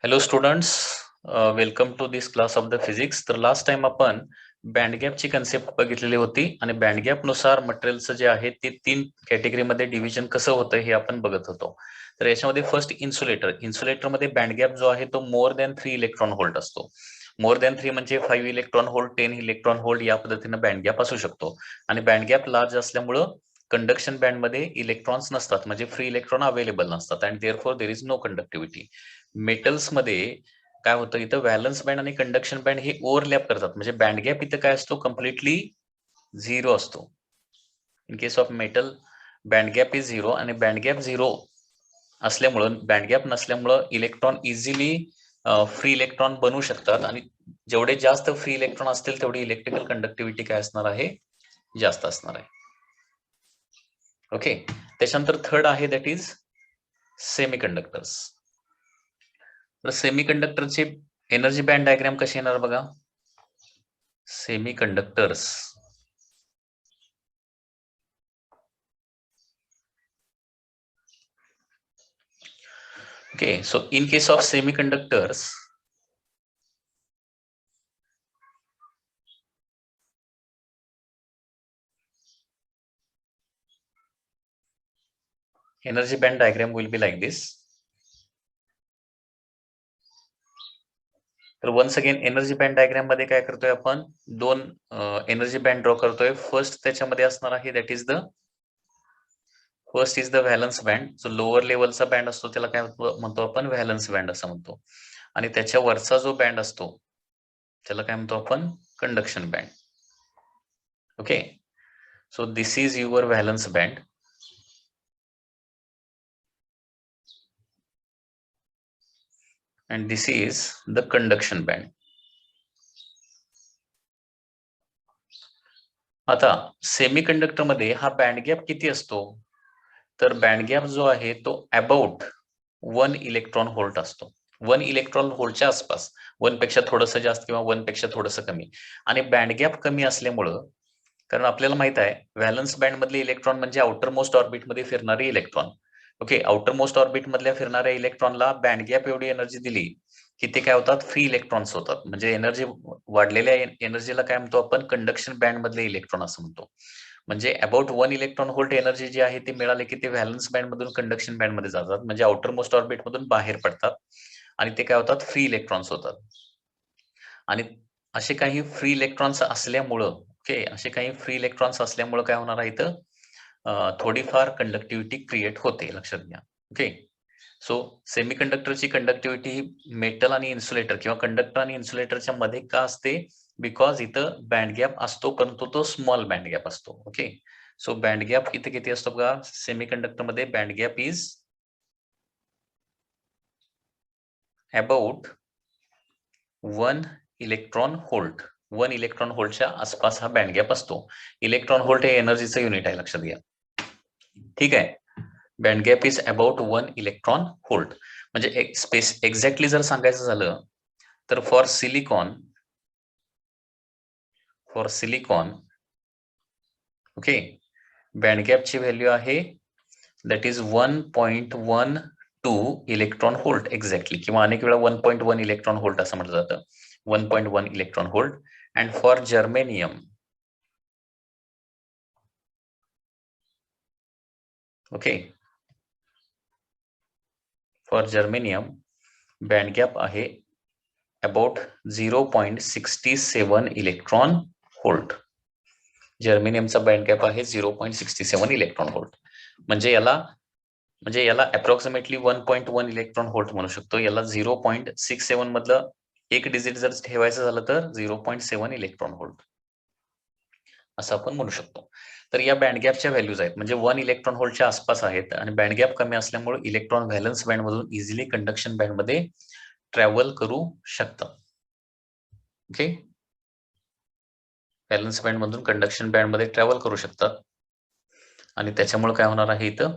Hello students, welcome to this class of the physics. तर last time आपण band गॅपची concept बघितलेली होती आणि बँड गॅप नुसार मटेरियलचं जे आहे ते 3 कॅटेगरीमध्ये डिव्हिजन कसं होतं हे आपण बघत होतो. तर याच्यामध्ये फर्स्ट इन्सुलेटरमध्ये बँड गॅप जो आहे तो मोर दॅन 3 इलेक्ट्रॉन व्होल्ट असतो. मोर दॅन 3 म्हणजे 5 इलेक्ट्रॉन व्होल्ट, 10 इलेक्ट्रॉन व्होल्ट या पद्धतीने बँड गॅप असू शकतो. आणि बँड गॅप लार्ज असल्यामुळं कंडक्शन बँडमध्ये इलेक्ट्रॉन्स नसतात, म्हणजे फ्री इलेक्ट्रॉन अवेलेबल नसतात and therefore there is no conductivity. Metals मध्ये काय होतं, इथं व्हॅलन्स बँड आणि कंडक्शन बँड हे ओव्हरलॅप करतात, म्हणजे बँड गॅप इथं काय असतो, कम्प्लिटली झिरो असतो. In case of metal band gap is zero आणि बँड गॅप झिरो असल्यामुळं, बँड गॅप नसल्यामुळं इलेक्ट्रॉन इझिली फ्री इलेक्ट्रॉन बनवू शकतात आणि जेवढे जास्त फ्री इलेक्ट्रॉन असतील तेवढी इलेक्ट्रिकल कंडक्टिव्हिटी काय असणार आहे, जास्त असणार आहे. ओके, त्याच्यानंतर थर्ड आहे दॅट इज सेमीकंडक्टर्स. तर सेमीकंडक्टरची एनर्जी बँड डायग्राम कशी येणार बघा. Semiconductors okay, so in case of semiconductors, energy band diagram will be like this. तर once again energy band diagram मध्ये काय करतोय आपण, दोन एनर्जी बँड ड्रॉ करतोय. फर्स्ट त्याच्यामध्ये असणार आहे that is the first is the valence band. जो लोअर लेवलचा बँड असतो त्याला काय म्हणतो आपण, व्हॅलन्स बँड असं म्हणतो. आणि त्याच्या वरचा जो बँड असतो त्याला काय म्हणतो आपण, conduction band. Okay, so this is your valence band and this is the conduction band. आता सेमीकंडक्टर मध्ये हा बँड गॅप किती असतो, तर बँड गॅप जो आहे तो अबाउट 1 इलेक्ट्रॉन व्होल्ट असतो. 1 इलेक्ट्रॉन व्होल्टच्या आसपास, 1 पेक्षा थोडंसं जास्त किंवा 1 पेक्षा थोडंसं कमी. आणि बँड गॅप कमी असल्यामुळं, कारण आपल्याला माहित आहे व्हॅलन्स बँड मधले इलेक्ट्रॉन म्हणजे आउटर मोस्ट ऑर्बिट मध्ये फिरणारे electron. Okay, outer most orbit मधल्या फिरणाऱ्या इलेक्ट्रॉनला बँड गॅप एवढी एनर्जी दिली की ते काय होतात, फ्री इलेक्ट्रॉन्स होतात. म्हणजे एनर्जी वाढलेल्या एनर्जीला काय म्हणतो आपण, कंडक्शन बँड मधले इलेक्ट्रॉन असं म्हणतो. म्हणजे अबाउट 1 इलेक्ट्रॉन व्होल्ट एनर्जी जी आहे ती मिळाली की ते व्हॅलन्स बँड मधून कंडक्शन बँड मध्ये जातात, म्हणजे आउटर मोस्ट ऑर्बिट मधून बाहेर पडतात आणि ते काय होतात, फ्री इलेक्ट्रॉन्स होतात. आणि असे काही फ्री इलेक्ट्रॉन्स असल्यामुळं, ओके, असे काही फ्री इलेक्ट्रॉन्स असल्यामुळं काय होणार आहे, इथं थोडीफार कंडक्टिव्हिटी क्रिएट होते, लक्षात घ्या. ओके, सो सेमीकंडक्टरची कंडक्टिव्हिटी ही मेटल आणि इन्सुलेटर किंवा कंडक्टर आणि इन्सुलेटरच्या मध्ये का असते, बिकॉज इथं बँड गॅप असतो परंतु तो स्मॉल बँड गॅप असतो. ओके, सो बँड गॅप इथे किती असतो बघा, सेमीकंडक्टर मध्ये band gap is about 1 electron volt. 1 electron व्होल्टच्या आसपास हा बँड गॅप असतो. इलेक्ट्रॉन व्होल्ट हे एनर्जीचं युनिट आहे, लक्षात घ्या. ठीक आहे, band gap is about 1 electron volt. म्हणजे एक्झॅक्टली जर सांगायचं झालं तर फॉर सिलिकॉन ओके, बँड गॅपची व्हॅल्यू आहे that is 1.12 electron volt exactly, किंवा अनेक वेळा 1.1 इलेक्ट्रॉन व्होल्ट असं म्हटलं जातं. 1.1 electron volt. And for germanium, okay, for germanium band gap आहे अबाउट 0.67 इलेक्ट्रॉन व्होल्ट. जर्मेनियमचा बँड गॅप आहे 0.67 इलेक्ट्रॉन व्होल्ट. म्हणजे याला अप्रॉक्सिमेटली 1.1 इलेक्ट्रॉन व्होल्ट म्हणू शकतो. याला 0.67 मधलं एक डिजिट जर ठेवायचं झालं तर 0.7 इलेक्ट्रॉन व्होल्ट असं आपण म्हणू शकतो. तर या बँड गॅपच्या व्हॅल्यूज आहेत, म्हणजे 1 इलेक्ट्रॉन व्होल्टच्या आसपास आहेत आणि बँड गॅप कमी असल्यामुळे इलेक्ट्रॉन व्हॅलन्स बँड मधून इझिली कंडक्शन बँड मध्ये ट्रॅव्हल करू शकतात. ओके, व्हॅलन्स बँड मधून कंडक्शन बँड मध्ये ट्रॅव्हल करू शकतात आणि त्याच्यामुळे काय होणार आहे, इथं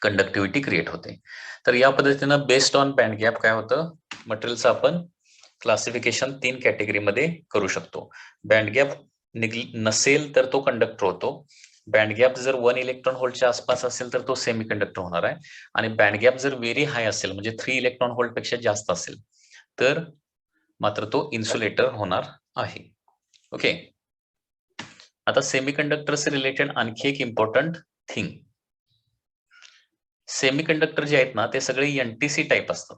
कंडक्टिव्हिटी क्रिएट होते. तर या पद्धतीनं बेस्ड ऑन बँड गॅप काय होतं, मटेरियलचं आपण क्लासिफिकेशन 3 कॅटेगरीमध्ये करू शकतो. बँड गॅप नसेल तर तो कंडक्टर होतो, बँड गॅप जर 1 इलेक्ट्रॉन व्होल्टच्या आसपास असेल तर तो सेमीकंडक्टर होणार आहे, आणि बँड गॅप जर व्हेरी हाय असेल म्हणजे 3 इलेक्ट्रॉन व्होल्ट पेक्षा जास्त असेल तर मात्र तो इन्सुलेटर होणार आहे. ओके. आता सेमीकंडक्टर्स रिलेटेड आणखी एक इम्पॉर्टंट थिंग, सेमीकंडक्टर जे आहेत ना ते सगळे एनटीसी टाईप असतात.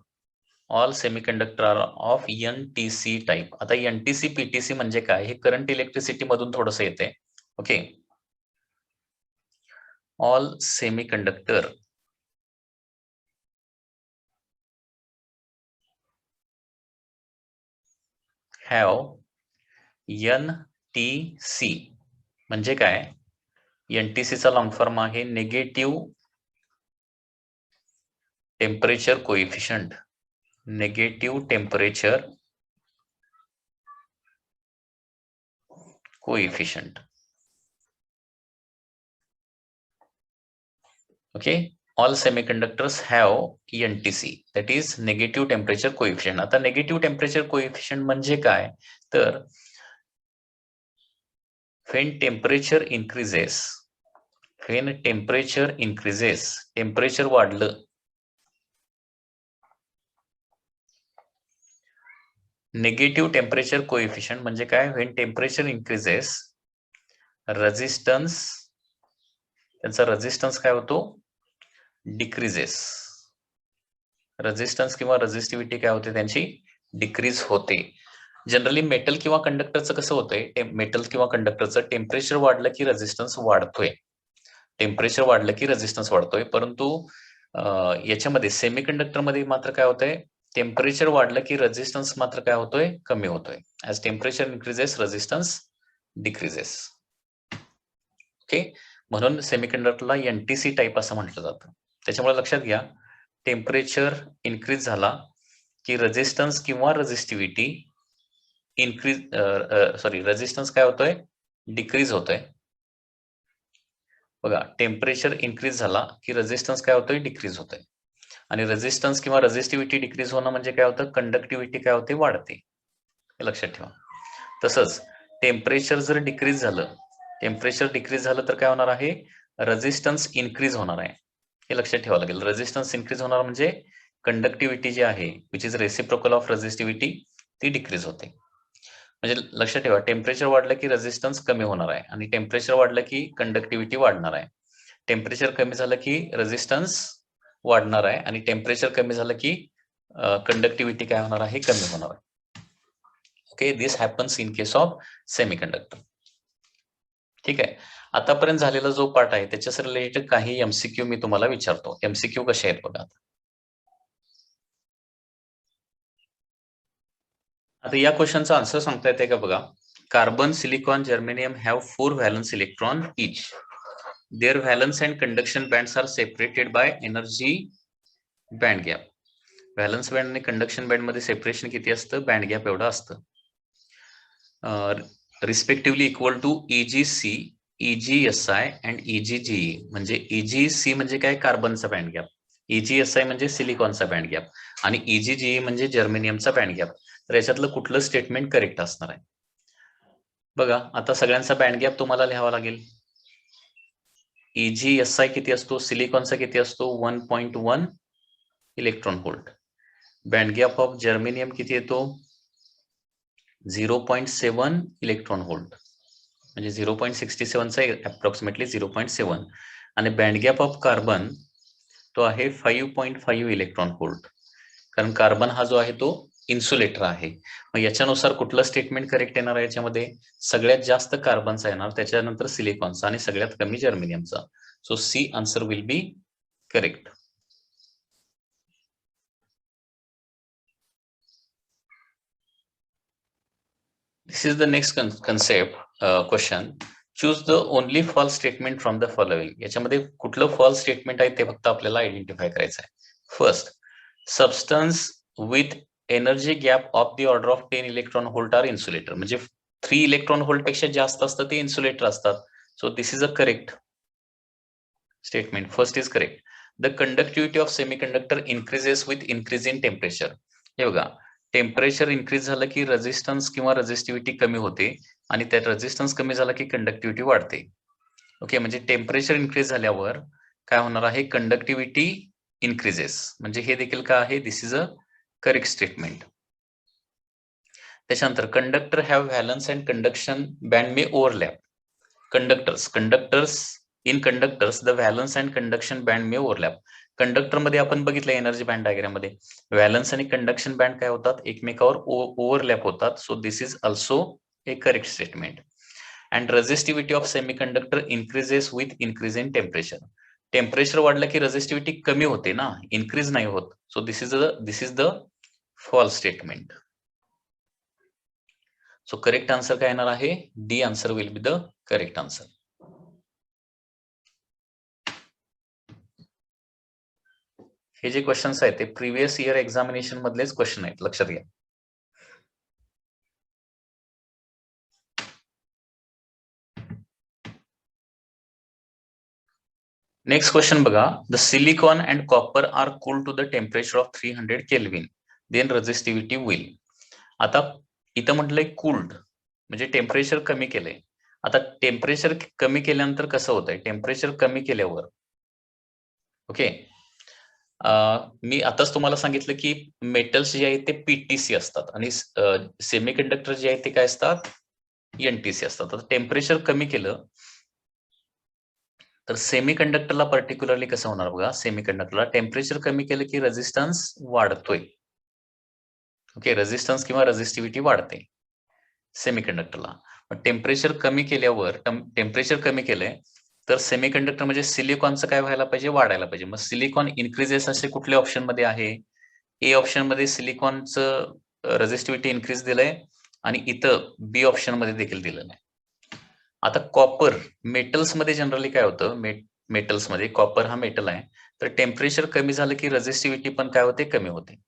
All semiconductor are of NTC type. आता एनटीसी पीटीसी म्हणजे काय, हे करंट इलेक्ट्रिसिटी मधून थोडस येते. Okay. All semiconductor have NTC म्हणजे काय, एनटीसी चा लॉंग फॉर्म आहे negative temperature coefficient. Negative temperature coefficient. Okay, all semiconductors have NTC, that is negative temperature coefficient. आता negative temperature coefficient म्हणजे काय, तर when temperature increases, temperature वाढलं, negative temperature coefficient म्हणजे काय, when temperature increases, resistance, त्यांचा resistance काय होतो, डिक्रीजेस. रेजिस्टन्स किंवा रेजिस्टिव्हिटी काय होते, त्यांची डिक्रीज होते. जनरली मेटल किंवा कंडक्टरचं कसं होतंय, मेटल किंवा कंडक्टरचं टेम्परेचर वाढलं की रेजिस्टन्स वाढतोय, टेम्परेचर वाढलं की रेजिस्टन्स वाढतोय. परंतु याच्यामध्ये सेमीकंडक्टर मध्ये मात्र काय होतंय, टेम्परेचर वाढलं की रेजिस्टन्स मात्र काय होतोय, कमी होतोय. As temperature increases resistance decreases. Okay. म्हणून सेमीकंडक्टरला एनटीसी टाईप असं म्हटलं जातं. त्याच्यामुळे लक्षात घ्या, टेम्परेचर इन्क्रीज झाला की रेजिस्टन्स किंवा रेजिस्टिव्हिटी इन्क्रीज, रेजिस्टन्स काय होतोय, डिक्रीज होतोय. बघा, टेम्परेचर इन्क्रीज झाला की रेजिस्टन्स काय होतोय, डिक्रीज होतोय. आणि रेजिस्टन्स किंवा रेजिस्टिव्हिटी डिक्रीज होणं म्हणजे काय होतं, कंडक्टिव्हिटी काय होते, वाढते. हे लक्षात ठेवा. तसंच टेम्परेचर जर डिक्रीज झालं, टेम्परेचर डिक्रीज झालं तर काय होणार आहे, रेजिस्टन्स इन्क्रीज होणार आहे. हे लक्षात ठेवावं लागेल. रेजिस्टन्स इन्क्रीज होणार म्हणजे कंडक्टिव्हिटी जी आहे which is reciprocal of resistivity ती डिक्रीज होते. म्हणजे लक्षात ठेवा, टेम्परेचर वाढलं की रेजिस्टन्स कमी होणार आहे, आणि टेम्परेचर वाढलं की कंडक्टिव्हिटी वाढणार आहे. टेम्परेचर कमी झालं की रेजिस्टन्स वाढणार आहे, आणि टेम्परेचर कमी झालं की कंडक्टिव्हिटी काय होणार आहे, कमी होणार आहे. Okay, this happens in case of semiconductor. ठीक आहे. आतापर्यंत झालेला जो पार्ट आहे त्याच्यास रिलेटेड काही एमसीक्यू मी तुम्हाला विचारतो. एमसीक्यू कसे आहेत बघा. आता या क्वेश्चनचा आन्सर सांगता येते का बघा. Carbon, silicon, germanium have 4 valence electron each. Their valence and conduction bands are separated by energy band gap. Valence band आणि कंडक्शन बँड मध्ये सेपरेशन किती असतं, बँड गॅप एवढं असतं. Respectively equal to EgC, EgSi अँड EgGe. म्हणजे EgC म्हणजे काय, कार्बनचा बँड गॅप, EgSi म्हणजे सिलिकॉनचा बँड गॅप, आणि EgGe म्हणजे जर्मेनियमचा बँड गॅप. तर याच्यातलं कुठलं स्टेटमेंट करेक्ट असणार आहे बघा. आता सगळ्यांचा बँड गॅप तुम्हाला लिहावा लागेल. EgSi किती असतो, सिलिकॉनचा किती असतो, 1.1 electron volt. Band gap of germanium किती येतो, 0.7 इलेक्ट्रॉन व्होल्ट, म्हणजे 0.67 चा अप्रॉक्सिमेटली 0.7. आणि बँड गॅप ऑफ कार्बन तो आहे 5.5 इलेक्ट्रॉन व्होल्ट, कारण कार्बन हा जो आहे तो इन्सुलेटर आहे. मग याच्यानुसार कुठलं स्टेटमेंट करेक्ट येणार आहे, याच्यामध्ये सगळ्यात जास्त कार्बनचा येणार, त्याच्यानंतर सिलिकॉनचा, आणि सगळ्यात कमी जर्मेनियमचा. So C answer will be correct. This is the next concept question. Choose the only false statement from the following. याच्यामध्ये कुठलं false statement आहे ते फक्त आपल्याला आयडेंटिफाय करायचं आहे. First, substance with energy gap of the order of 10 electron volt are insulator. म्हणजे 3 electron volt पेक्षा जास्त असतं ते इन्सुलेटर असतात. So this is a correct statement. First is correct. The conductivity of semiconductor increases with increase in temperature. हे बघा, temperature increase झालं की रेजिस्टन्स किंवा रेजिस्टिव्हिटी कमी होते, आणि त्यात रेजिस्टन्स कमी झाला की कंडक्टिव्हिटी वाढते. ओके, म्हणजे टेम्परेचर इन्क्रीज झाल्यावर काय होणार आहे, कंडक्टिव्हिटी इन्क्रीजेस, म्हणजे हे देखील काय आहे, दिस इज अ करेक्ट स्टेटमेंट. त्याच्यानंतर conductor have valence and conduction band may overlap. Conductors in conductors the valence and conduction band may overlap. Conductor मध्ये आपण बघितलं एनर्जी बँड डायग्राम मध्ये व्हॅलन्स आणि कंडक्शन बँड काय होतात, एकमेकावर ओव्हरलॅप होतात. So this is also A correct statement. And resistivity of semiconductor increases with increase in temperature. Temperature वाढलं की रेझिस्टिव्हिटी कमी होते ना, इन्क्रीज नाही होत. So this is the false statement. So correct answer काय येणार आहे, D answer will be the correct answer. हे जे क्वेश्चन्स आहेत ते प्रिव्हियस इयर एक्झामिनेशन मधलेच क्वेश्चन आहेत, लक्षात घ्या. नेक्स्ट क्वेश्चन बघा. The silicon and copper are cool to the temperature of 300 kelvin, then resistivity will. आता इथं म्हटलंय कूल्ड, म्हणजे टेम्परेचर कमी केलंय. आता टेम्परेचर कमी केल्यानंतर कसं होतंय, टेम्परेचर कमी केल्यावर ओके, मी आताच तुम्हाला सांगितलं की मेटल्स जे आहेत ते पीटीसी असतात आणि सेमीकंडक्टर जे आहेत ते काय असतात, एनटीसी असतात. आता टेम्परेचर कमी केलं तर सेमीकंडक्टरला पर्टिक्युलरली कसं होणार बघा, सेमीकंडक्टरला टेम्परेचर कमी केलं की रेझिस्टन्स वाढतोय. ओके, रेझिस्टन्स किंवा रेझिस्टिव्हिटी वाढते सेमीकंडक्टरला. टेम्परेचर कमी केल्यावर, टेम्परेचर कमी केलंय तर सेमीकंडक्टर म्हणजे सिलिकॉनचं काय व्हायला पाहिजे, वाढायला पाहिजे. मग सिलिकॉन इन्क्रीजेस असे कुठल्या ऑप्शन मध्ये आहे, ए ऑप्शन मध्ये सिलिकॉनचं रेझिस्टिव्हिटी इन्क्रीज दिलंय आणि इथं बी ऑप्शन मध्ये देखील दिलं नाही. आता कॉपर, मेटल्स मध्ये जनरली काय होतं, मेटल्स मध्ये कॉपर हा मेटल आहे, तर टेम्परेचर कमी झालं की रेझिस्टिव्हिटी पण काय होते, कमी होते.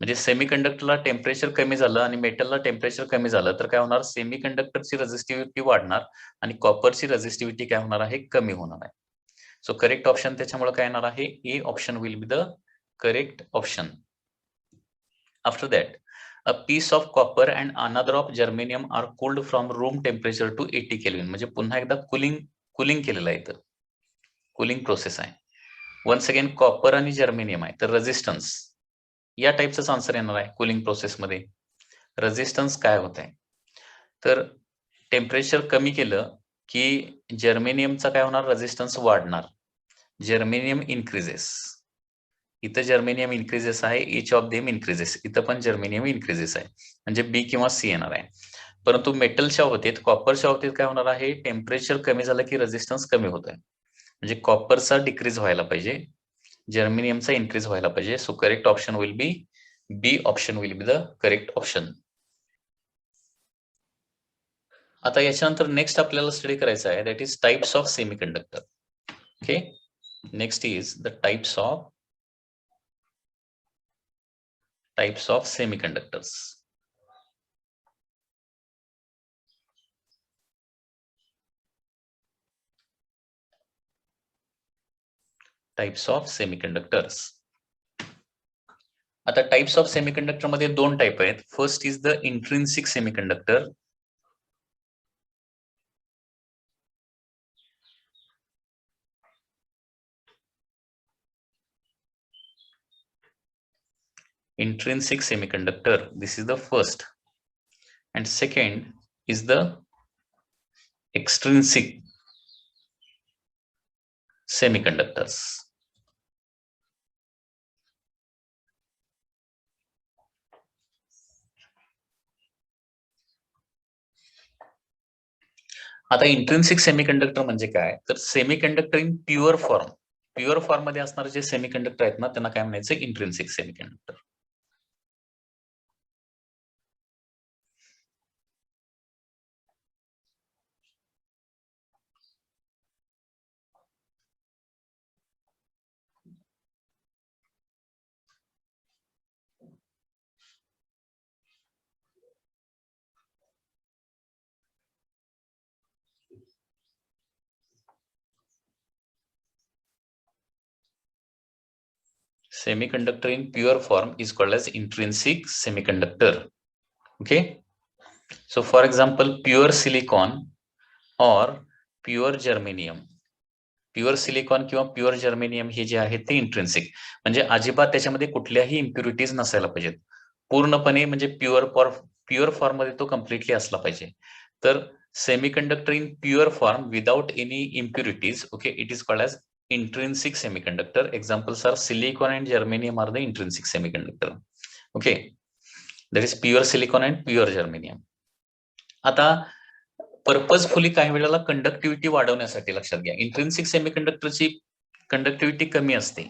म्हणजे सेमीकंडक्टरला टेम्परेचर कमी झालं आणि मेटलला टेम्परेचर कमी झालं तर काय होणार, सेमीकंडक्टरची रेझिस्टिव्हिटी वाढणार आणि कॉपरची रेझिस्टिव्हिटी काय होणार आहे, कमी होणार आहे. सो करेक्ट ऑप्शन त्याच्यामुळे काय येणार आहे, A option will be the correct option. After that, a piece of copper and another of germanium are cooled from room temperature to 80 Kelvin. म्हणजे पुन्हा एकदा कुलिंग केलेलं आहे, तर कुलिंग प्रोसेस आहे. वन्स अगेन कॉपर आणि जर्मेनियम आहे, तर रेझिस्टन्स या टाईपचाच आन्सर येणार आहे. कुलिंग प्रोसेसमध्ये रेझिस्टन्स काय होत आहे, तर टेम्परेचर कमी केलं की जर्मेनियमचा काय होणार, रेझिस्टन्स वाढणार. जर्मेनियम इन्क्रीजेस, इथं जर्मेनियम इन्क्रीजेस आहे, इच ऑफ देम इन्क्रीजेस, इथं पण जर्मेनियम इन्क्रीजेस आहे, म्हणजे बी किंवा सी येणार आहे. परंतु मेटलच्या बाबतीत, कॉपरच्या बाबतीत काय होणार आहे, टेम्परेचर कमी झालं की रेझिस्टन्स कमी होत आहे, म्हणजे कॉपरचा डिक्रीज व्हायला पाहिजे, जर्मेनियमचा इन्क्रीज व्हायला पाहिजे. So correct option will be B option will be the correct option. आता याच्यानंतर नेक्स्ट आपल्याला स्टडी करायचा आहे, that is types of semiconductor. Okay, next is the types of semiconductors. Types of semiconductors. आता टाइप्स ऑफ सेमीकंडक्टर मध्ये दोन type आहेत. First is the intrinsic semiconductor. Intrinsic semiconductor, this is the first, and second is the extrinsic semiconductors. आता intrinsic semiconductor म्हणजे काय, तर semiconductor in pure form मध्ये असणारे जे सेमीकंडक्टर आहेत ना, त्यांना काय म्हणायचं, intrinsic semiconductor. Semiconductor in pure form is called as intrinsic semiconductor. Okay, so for example, pure silicon or pure germanium, pure silicon किंवा प्युअर जर्मेनियम हे जे आहे ते इंट्रिन्सिक, म्हणजे अजिबात त्याच्यामध्ये कुठल्याही इम्प्युरिटीज नसायला पाहिजेत, पूर्णपणे म्हणजे प्युअर फॉर्म मध्ये तो कम्प्लिटली असला पाहिजे. तर semiconductor in pure form without any impurities, okay, it is called as intrinsic semiconductor. Examples are silicon and germanium are the intrinsic semiconductor. Okay, that is pure silicon and pure germanium. आता purposefully काही वेळेला conductivity वाढवण्यासाठी लक्षात घ्या, intrinsic सेमीकंडक्टरची conductivity कमी असते,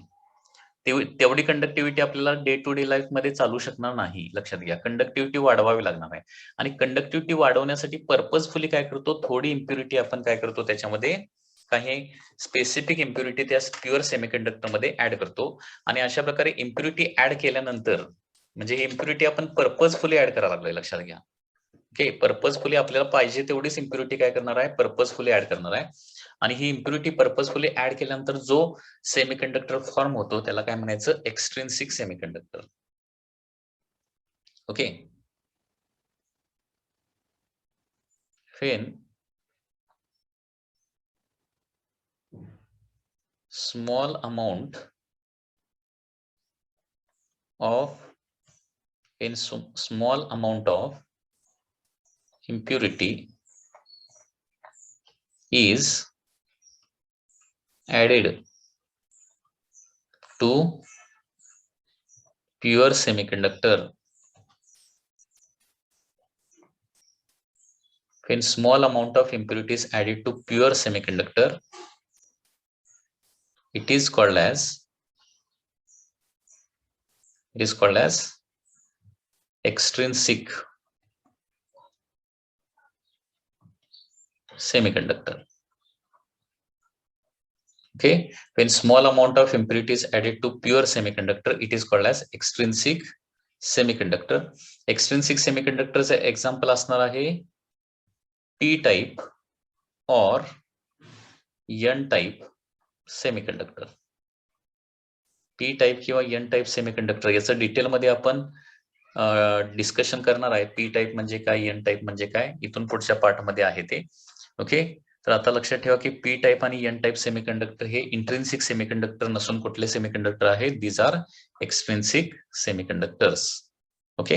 तेवढी conductivity आपल्याला डे टू डे लाईफ मध्ये चालू शकणार नाही. लक्षात घ्या, कंडक्टिव्हिटी वाढवावी लागणार आहे. आणि कंडक्टिव्हिटी वाढवण्यासाठी पर्पजफुली काय करतो, थोडी इम्प्युरिटी आपण काय करतो, त्याच्यामध्ये काही स्पेसिफिक इम्प्युरिटी त्या प्युअर सेमीकंडक्टर मध्ये ऍड करतो. आणि अशा प्रकारे इम्प्युरिटी ऍड केल्यानंतर, म्हणजे ही इम्प्युरिटी आपण पर्पजफुली ऍड करायला लागलोय, लक्षात घ्या. ओके, पर्पजफुली आपल्याला पाहिजे तेवढीच इम्प्युरिटी काय करणार आहे, पर्पजफुली ऍड करणार आहे. आणि ही इम्प्युरिटी पर्पजफुली ऍड केल्यानंतर जो सेमीकंडक्टर फॉर्म होतो त्याला काय म्हणायचं, extrinsic semiconductor. Okay, when small amount of impurity is added to pure semiconductor, when small amount of impurity is added to pure semiconductor, it is called as extrinsic semiconductor. Okay, when small amount of impurity is added to pure semiconductor, it is called as extrinsic semiconductor. Extrinsic semiconductor चे example असणार आहे P type और N type semiconductor. P type किंवा N type semiconductor याचं detail मध्ये आपण discussion करणार आहे. P टाइप म्हणजे काय, N टाइप म्हणजे काय, इथून पुढच्या पार्ट मध्ये आहे ते. ओके, तर आता लक्षात ठेवा की P टाइप आणि N टाइप सेमीकंडक्टर हे इंट्रिन्सिक सेमीकंडक्टर नसून कुठले सेमीकंडक्टर आहेत, दीज आर एक्सट्रिन्सिक सेमीकंडक्टर्स. ओके,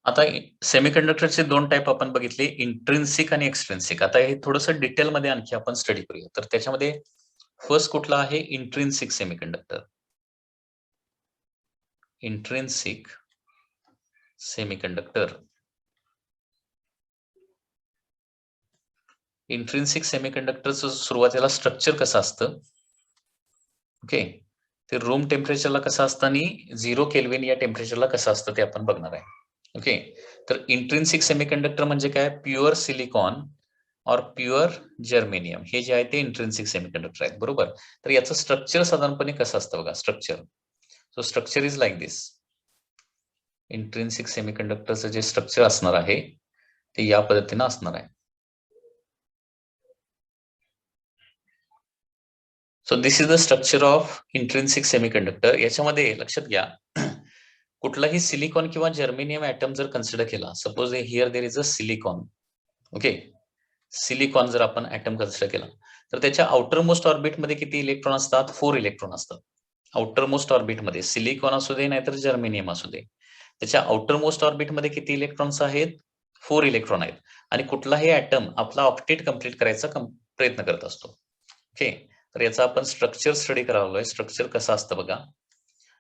आता सेमीकंडक्टरचे दोन टाइप आपण बघितले, इंट्रिन्सिक आणि एक्सट्रिन्सिक. आता हे थोडंसं डिटेलमध्ये आणखी आपण स्टडी करूया. तर त्याच्यामध्ये फर्स्ट कुठला आहे, intrinsic semiconductor. Intrinsic semiconductor, intrinsic सेमीकंडक्टरचं सुरुवातीला स्ट्रक्चर कसं असतं, ओके, ते रूम टेम्परेचरला कसं असतं आणि 0 केल्विन या टेम्परेचरला कसं असतं ते आपण बघणार आहे. ओके, तर इंट्रिन्सिक सेमीकंडक्टर म्हणजे काय, प्युअर सिलिकॉन और प्युअर जर्मेनियम हे जे आहे ते इंट्रिन्सिक सेमीकंडक्टर आहेत, बरोबर. तर याचं स्ट्रक्चर साधारणपणे कसं असतं बघा, structure. So structure is like this. Intrinsic सेमीकंडक्टरचं जे स्ट्रक्चर असणार आहे ते या पद्धतीनं असणार आहे. So this is the structure of intrinsic semiconductor. याच्यामध्ये लक्षात घ्या, कुठलाही सिलिकॉन किंवा जर्मेनियम ऍटम जर कन्सिडर केला, suppose here there is a silicon, okay, silicon जर आपण ऍटम कन्सिडर केला तर त्याच्या आउटर मोस्ट ऑर्बिट मध्ये किती इलेक्ट्रॉन असतात, 4 इलेक्ट्रॉन असतात. आउटर मोस्ट ऑर्बिट मध्ये सिलिकॉन असू दे नाहीतर जर्मेनियम असू दे, त्याच्या आउटर मोस्ट ऑर्बिट मध्ये किती इलेक्ट्रॉन्स आहेत, 4 इलेक्ट्रॉन आहेत. आणि कुठलाही ऍटम आपला ऑक्टेट कंप्लीट करायचा प्रयत्न करत असतो. ओके, तर याचा आपण स्ट्रक्चर स्टडी करायला. स्ट्रक्चर कसं असतं बघा,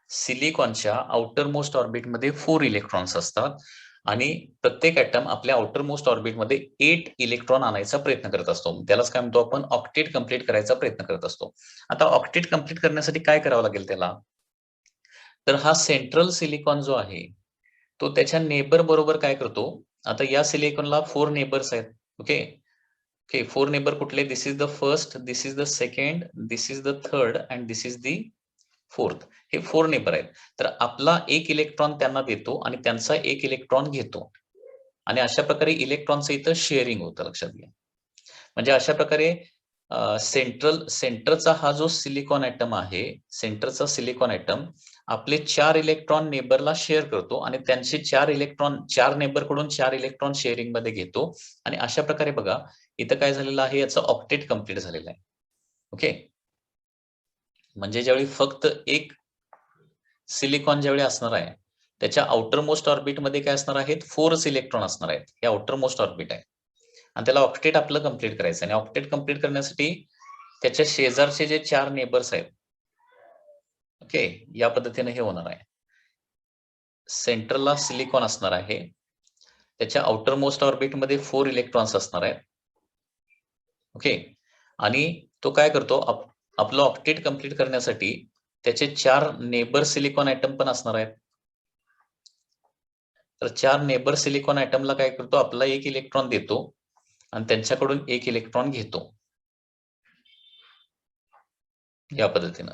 सिलिकॉनच्या आउटर मोस्ट ऑर्बिट मध्ये 4 इलेक्ट्रॉन्स असतात आणि प्रत्येक ऍटम आपल्या आउटर मोस्ट ऑर्बिट मध्ये 8 इलेक्ट्रॉन आणायचा प्रयत्न करत असतो. त्यालाच काय म्हणतो आपण, ऑक्टेट कंप्लीट करायचा प्रयत्न करत असतो. आता ऑक्टेट कंप्लीट करण्यासाठी काय करावं लागेल त्याला, तर हा सेंट्रल सिलिकॉन जो आहे तो त्याच्या नेबर बरोबर काय करतो, आता या सिलिकॉनला 4 नेबर्स आहेत. ओके, ओके, 4 नेबर कुठले, this is the first, this is the second, this is the third and this is the fourth. हे 4 नेबर आहेत. तर आपला एक इलेक्ट्रॉन त्यांना देतो आणि त्यांचा एक इलेक्ट्रॉन घेतो आणि अशा प्रकारे इलेक्ट्रॉनचं इथं शेअरिंग होतं, लक्षात घ्या. म्हणजे अशा प्रकारे सेंटरचा हा जो सिलिकॉन ऍटम आहे, सेंटरचा सिलिकॉन ऍटम आपले 4 इलेक्ट्रॉन नेबरला शेअर करतो आणि त्यांचे 4 नेबर कडून 4 इलेक्ट्रॉन शेअरिंग मध्ये घेतो आणि अशा प्रकारे बघा इथं काय झालेलं आहे, याचं ऑक्टेट कंप्लीट झालेलं आहे. ओके, म्हणजे ज्यावेळी फक्त एक सिलिकॉन ज्यावेळी असणार आहे, त्याच्या आउटर मोस्ट ऑर्बिट मध्ये काय असणार आहेत, 4 इलेक्ट्रॉन असणार आहेत. हे आउटर मोस्ट ऑर्बिट आहे आणि त्याला ऑक्टेट आपलं कंप्लीट करायचं आणि ऑक्टेट कंप्लीट करण्यासाठी त्याच्या शेजारचे जे 4 नेबर्स आहेत, ओके, या पद्धतीने हे होणार आहे. सेंटरला सिलिकॉन असणार आहे, त्याच्या आउटर मोस्ट ऑर्बिट मध्ये 4 इलेक्ट्रॉन्स असणार आहेत. ओके, आणि तो काय करतो, आपलं ऑक्टेट कंप्लीट करण्यासाठी त्याचे 4 नेबर सिलिकॉन ऍटम पण असणार आहेत. तर 4 नेबर सिलिकॉन ऍटमला काय करतो, आपला 1 इलेक्ट्रॉन देतो आणि त्यांच्याकडून 1 इलेक्ट्रॉन घेतो या पद्धतीनं.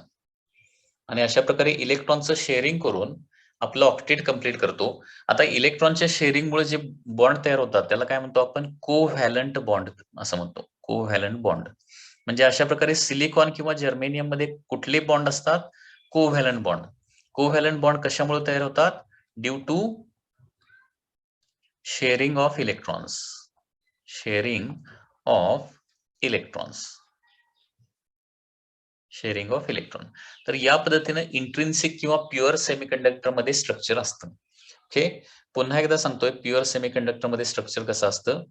आणि अशा प्रकारे इलेक्ट्रॉनचं शेअरिंग करून आपलं ऑक्टेट कंप्लीट करतो. आता इलेक्ट्रॉनच्या शेअरिंगमुळे जे बॉन्ड तयार होतात त्याला काय म्हणतो आपण, कोव्हॅलंट बॉन्ड असं म्हणतो. कोव्हॅलंट बॉन्ड म्हणजे अशा प्रकारे सिलिकॉन किंवा जर्मेनियम मध्ये कुठले बॉन्ड असतात, कोव्हॅलंट बॉन्ड. कोव्हॅलंट बॉन्ड कशामुळे तयार होतात, due to sharing of electrons. Sharing of electrons. Sharing of electron. तर या पद्धतीने इंट्रिन्सिक किंवा प्युअर सेमीकंडक्टर मध्ये स्ट्रक्चर असतं. ओके, पुन्हा एकदा सांगतोय, प्युअर सेमीकंडक्टर मध्ये स्ट्रक्चर कसं असतं,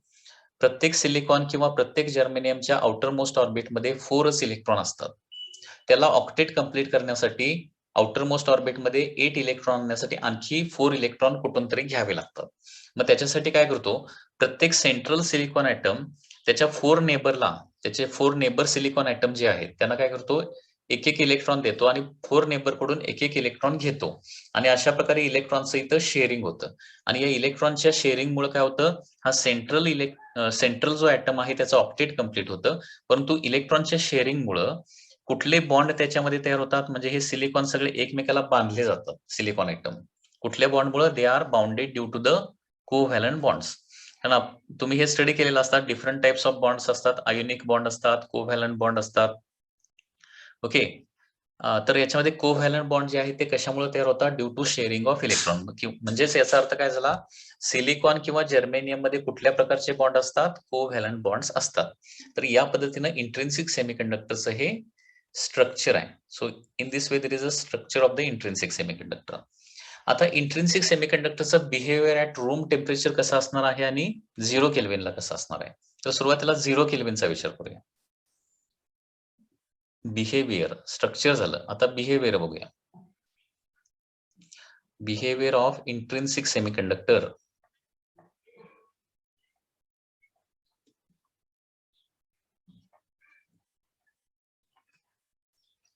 प्रत्येक सिलिकॉन किंवा प्रत्येक जर्मेनियमच्या आउटर मोस्ट ऑर्बिट मध्ये 4 इलेक्ट्रॉन असतात. त्याला ऑक्टेट कंप्लीट करण्यासाठी आउटर मोस्ट ऑर्बिट मध्ये 8 इलेक्ट्रॉन आणण्यासाठी आणखी 4 इलेक्ट्रॉन कुठून तरी घ्यावे लागतात. मग त्याच्यासाठी काय करतो, प्रत्येक सेंट्रल सिलिकॉन ऍटम त्याच्या 4 नेबरला, त्याचे 4 नेबर सिलिकॉन ऍटम जे आहेत त्यांना काय करतो, एक इलेक्ट्रॉन देतो आणि 4 नेबर कडून एक इलेक्ट्रॉन घेतो आणि अशा प्रकारे इलेक्ट्रॉनचं इथं शेअरिंग होतं. आणि या इलेक्ट्रॉनच्या शेअरिंगमुळे काय होतं, हा सेंट्रल जो ऍटम आहे त्याचं ऑक्टेट कंप्लीट होतं. परंतु इलेक्ट्रॉनच्या शेअरिंगमुळे कुठले बॉन्ड त्याच्यामध्ये तयार होतात, म्हणजे हे सिलिकॉन सगळे एकमेकाला बांधले जातात. सिलिकॉन ऍटम कुठल्या बॉन्डमुळे, they are bounded due to the covalent bonds. तुम्ही हे स्टडी केलेलं असतात, डिफरंट टाइप्स ऑफ बॉन्ड्स असतात, आयोनिक बॉन्ड असतात, कोव्हॅलंट बॉन्ड असतात. ओके, तर याच्यामध्ये कोव्हॅलंट बॉन्ड जे आहे ते कशामुळे तयार होतात, due to sharing of electron. म्हणजेच याचा अर्थ काय झाला, सिलिकॉन किंवा जर्मेनियम मध्ये कुठल्या प्रकारचे बॉन्ड असतात, कोव्हॅलंट बॉन्ड्स असतात. तर या पद्धतीने इंट्रिन्सिक सेमीकंडक्टरचं हे स्ट्रक्चर आहे. So in this way there is a structure of the intrinsic semiconductor. आता इंट्रिन्सिक सेमीकंडक्टरचं बिहेवियर ऍट रूम टेम्परेचर कसं असणार आहे आणि 0 केल्विनला कसं असणार आहे. तर सुरुवातीला 0 केल्विनचा विचार करूया. बिहेवियर, स्ट्रक्चर झालं, आता बिहेवियर बघूया. Behaviour of intrinsic semiconductor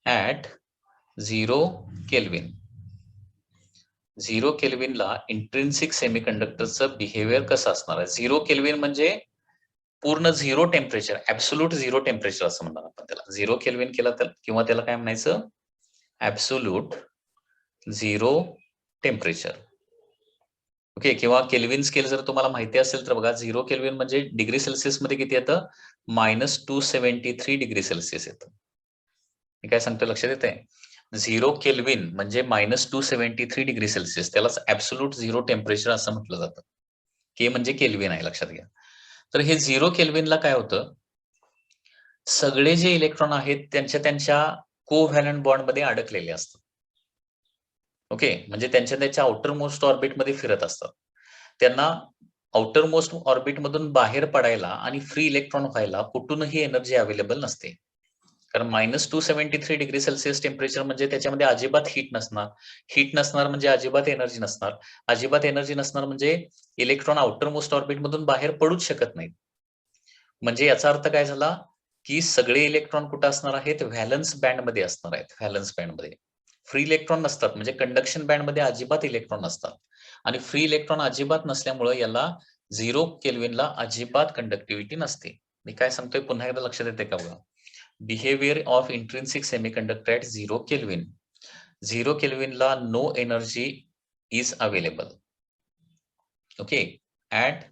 at 0 kelvin. 0 केल्विनला इंट्रिन्सिक सेमीकंडक्टरचं बिहेवियर कसं असणार आहे. 0 केल्विन म्हणजे पूर्ण 0 टेम्परेचर, ऍब्सोल्यूट 0 टेम्परेचर असं म्हणणार आपण त्याला. 0 केल्विन केला तर, किंवा त्याला काय म्हणायचं, ऍब्सोल्यूट 0 टेम्परेचर. ओके, किंवा केल्विन स्केल जर तुम्हाला माहिती असेल तर बघा, 0 केल्विन म्हणजे डिग्री सेल्सिअस मध्ये किती येतं, -273 डिग्री सेल्सिअस येतं. मी काय सांगतो लक्षात येतंय, 0 केल्विन म्हणजे -273 डिग्री सेल्सिअस, त्यालाच ऍब्सोल्यूट 0 टेम्परेचर असं म्हटलं जातं. के म्हणजे केल्विन आहे, लक्षात घ्या. तर हे 0 केल्विनला काय होतं, सगळे जे इलेक्ट्रॉन आहेत त्यांच्या कोव्हॅलंट बॉन्ड मध्ये अडकलेले असतात. ओके, म्हणजे त्यांच्या आउटर मोस्ट ऑर्बिट मध्ये फिरत असतात. त्यांना आउटर मोस्ट ऑर्बिट मधून बाहेर पडायला आणि फ्री इलेक्ट्रॉन व्हायला कुठूनही एनर्जी अवेलेबल नसते. कारण -273 डिग्री सेल्सिअस टेम्परेचर म्हणजे त्याच्यामध्ये अजिबात हीट नसणार. हीट नसणार म्हणजे अजिबात एनर्जी नसणार. अजिबात एनर्जी नसणार म्हणजे इलेक्ट्रॉन आउटर मोस्ट ऑर्बिट मधून बाहेर पडूच शकत नाहीत. म्हणजे याचा अर्थ काय झाला, की सगळे इलेक्ट्रॉन कुठे असणार आहेत, व्हॅलन्स बँड मध्ये असणार आहेत. व्हॅलन्स बँड मध्ये फ्री इलेक्ट्रॉन नसतात, म्हणजे कंडक्शन बँड मध्ये अजिबात इलेक्ट्रॉन नसतात. आणि फ्री इलेक्ट्रॉन अजिबात नसल्यामुळे याला 0 केल्विनला अजिबात कंडक्टिव्हिटी नसते. मी काय सांगतोय पुन्हा एकदा लक्षात येते का बघा. Behaviour of intrinsic semiconductor at 0 kelvin. 0 केल्विनला no energy is available. Okay, at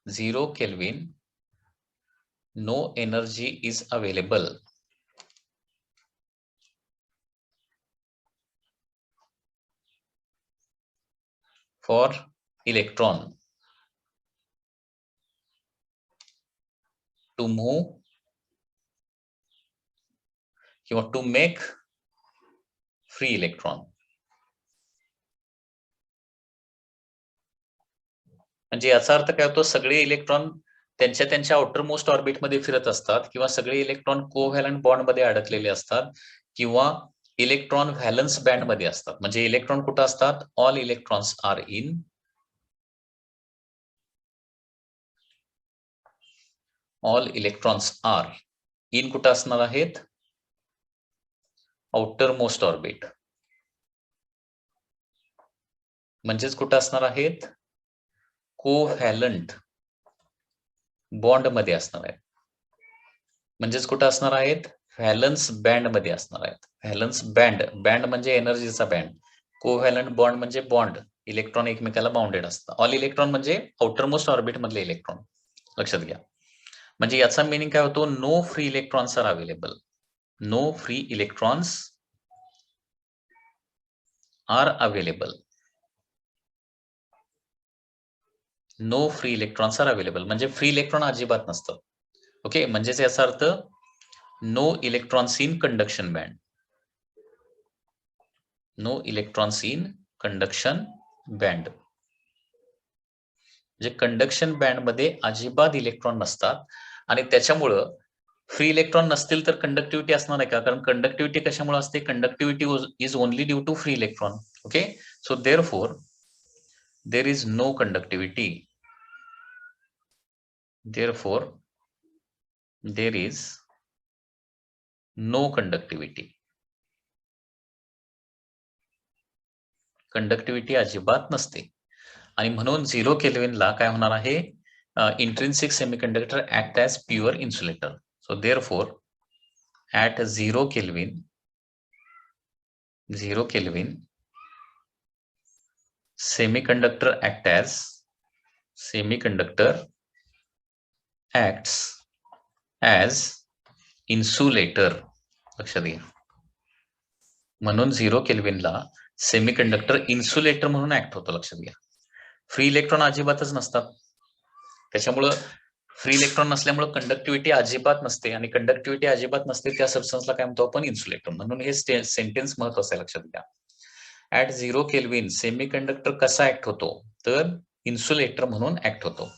0 kelvin no energy is available for electron to move किंवा to make free electron. म्हणजे याचा अर्थ काय होतो, सगळे इलेक्ट्रॉन त्यांच्या त्यांच्या आउटर मोस्ट ऑर्बिट मध्ये फिरत असतात किंवा सगळे इलेक्ट्रॉन कोव्हॅलंट बॉन्ड मध्ये अडकलेले असतात किंवा इलेक्ट्रॉन व्हॅलन्स बँड मध्ये असतात. म्हणजे इलेक्ट्रॉन कुठे असतात, all electrons are in all electrons are in कुठे असणार आहेत, आउटर मोस्ट ऑर्बिट. म्हणजेच कुठे असणार आहेत, कोव्हॅलंट बॉन्ड मध्ये असणार आहेत. म्हणजेच कुठे असणार आहेत, व्हॅलन्स बँड मध्ये असणार आहेत. व्हॅलन्स बँड, बँड म्हणजे एनर्जीचा बँड, कोव्हॅलंट बॉन्ड म्हणजे बॉन्ड, इलेक्ट्रॉन एकमेकाला बाउंडेड असतात. ऑल इलेक्ट्रॉन म्हणजे आउटर मोस्ट ऑर्बिट मधले इलेक्ट्रॉन, लक्षात घ्या. म्हणजे याचा मिनिंग काय होतो, no free electrons are available. No free electrons are available. No free electrons are available म्हणजे फ्री इलेक्ट्रॉन अजिबात नसतं. ओके, म्हणजेच याचा अर्थ no electrons in conduction band. No electrons in conduction band म्हणजे कंडक्शन बँड मध्ये अजिबात इलेक्ट्रॉन नसतात. आणि त्याच्यामुळं फ्री इलेक्ट्रॉन नसतील तर कंडक्टिव्हिटी असणार आहे का, कारण कंडक्टिव्हिटी कशामुळे असते, conductivity is only due to free electron. Okay, so therefore there is no conductivity. Therefore, there is no conductivity. Conductivity अजिबात नसते. आणि म्हणून 0 केल्विनला काय होणार आहे, intrinsic semiconductor act as pure insulator. So therefore at 0 kelvin semiconductor acts as insulator. लक्षात घ्या, म्हणून 0 केल्विनला सेमीकंडक्टर इन्सुलेटर म्हणून ऍक्ट होतो. लक्षात घ्या, फ्री इलेक्ट्रॉन अजिबातच नसतात. त्याच्यामुळं फ्री इलेक्ट्रॉन नसल्यामुळे कंडक्टिव्हिटी अजिबात नसते आणि कंडक्टिव्हिटी अजिबात नसते त्या सबस्टन्सला काय म्हणतो आपण, इन्सुलेटर. म्हणून हे सेंटेन्स महत्वाचं आहे, लक्षात घ्या. ऍट 0 केल्विन सेमीकंडक्टर कसा ऍक्ट होतो, तर इन्सुलेटर म्हणून ऍक्ट होतो.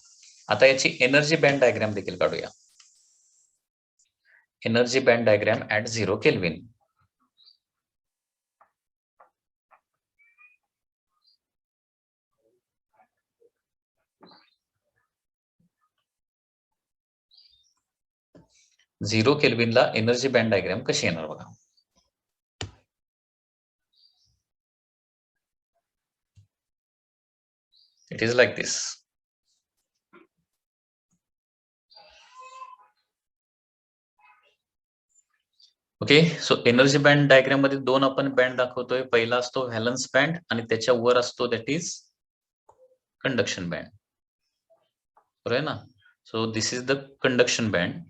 आता याची एनर्जी बँड डायग्राम देखील काढूया. Energy band diagram at 0 kelvin. Zero केल्विनला एनर्जी बँड डायग्राम कशी येणार बघा. It is like this. Okay, so energy band diagram मध्ये दोन आपण बँड दाखवतोय. पहिला असतो व्हॅलन्स बँड आणि त्याच्या वर असतो दॅट इज कंडक्शन बँड. बरोबर आहे ना. So this is the conduction band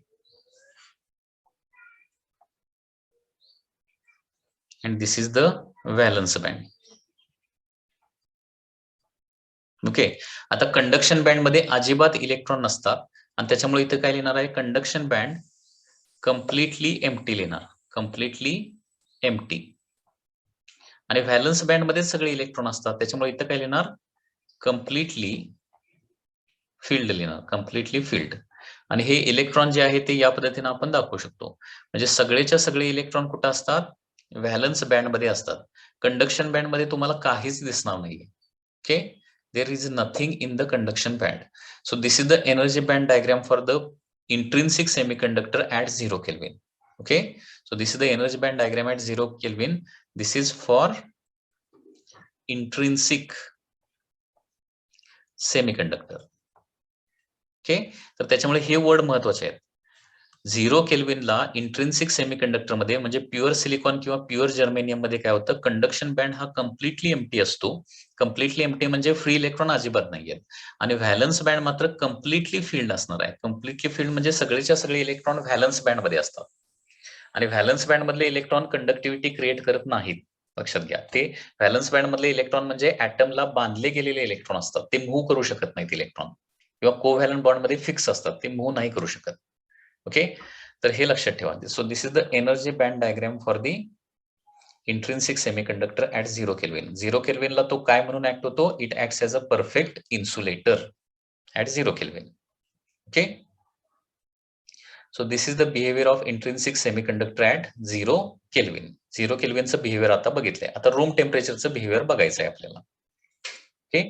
and this is the valence band. Okay, आता कंडक्शन बँड मध्ये अजिबात इलेक्ट्रॉन नसतात आणि त्याच्यामुळे इथे काय लिहिणार आहे, कंडक्शन बँड कम्प्लिटली एम्प्टी लिहिणार, कम्प्लिटली एम्प्टी. आणि व्हॅलन्स बँड मध्ये सगळे इलेक्ट्रॉन असतात त्याच्यामुळे इथे काय लिहिणार, कम्प्लिटली फिल्ड लिहिणार, कम्प्लिटली फिल्ड. आणि हे इलेक्ट्रॉन जे आहे ते या पद्धतीने आपण दाखवू शकतो. म्हणजे सगळेच्या सगळे इलेक्ट्रॉन कुठे असतात, व्हॅलन्स बँड मध्ये असतात. कंडक्शन बँड मध्ये तुम्हाला काहीच दिसणार नाहीये. Okay, there is nothing in the conduction band. So this is the energy band diagram for the intrinsic semiconductor at 0 Kelvin. Okay, so this is the energy band diagram at 0 Kelvin. This is for intrinsic semiconductor. Okay, तर त्याच्यामुळे हे word महत्वाचे आहेत. 0 केल्विनला intrinsic semiconductor मध्ये म्हणजे pure silicon किंवा pure germanium मध्ये काय होतं, कंडक्शन बँड हा कम्प्लिटली एम्प्टी असतो. कम्प्लिटली एम्प्टी म्हणजे फ्री इलेक्ट्रॉन अजिबात नाहीये. आणि व्हॅलन्स बँड मात्र कम्प्लिटली फिल्ड असणार आहे. कम्प्लिटली फिल्ड म्हणजे सगळेच्या सगळे इलेक्ट्रॉन व्हॅलन्स बँड मध्ये असतात. आणि व्हॅलन्स बँड मधले इलेक्ट्रॉन कंडक्टिव्हिटी क्रिएट करत नाहीत. लक्षात घ्या, ते व्हॅलन्स बँड मधले इलेक्ट्रॉन म्हणजे ऍटमला बांधले गेलेले इलेक्ट्रॉन असतात. ते मूव्ह करू शकत नाहीत इलेक्ट्रॉन, किंवा कोव्हॅलंट बॉन्ड मध्ये फिक्स असतात, ते मूव्ह नाही करू शकत. ओके, तर हे लक्षात ठेवा. So this is the energy band diagram for the intrinsic semiconductor at 0 kelvin. 0 केल्विनला तो काय म्हणून ऍक्ट होतो? It acts as a perfect insulator at 0 kelvin. Okay, so this is the behaviour of intrinsic semiconductor at 0 kelvin. 0 केल्विनचं behaviour आता बघितलंय. आता room टेम्परेचरचं behaviour बघायचं आहे आपल्याला. ओके,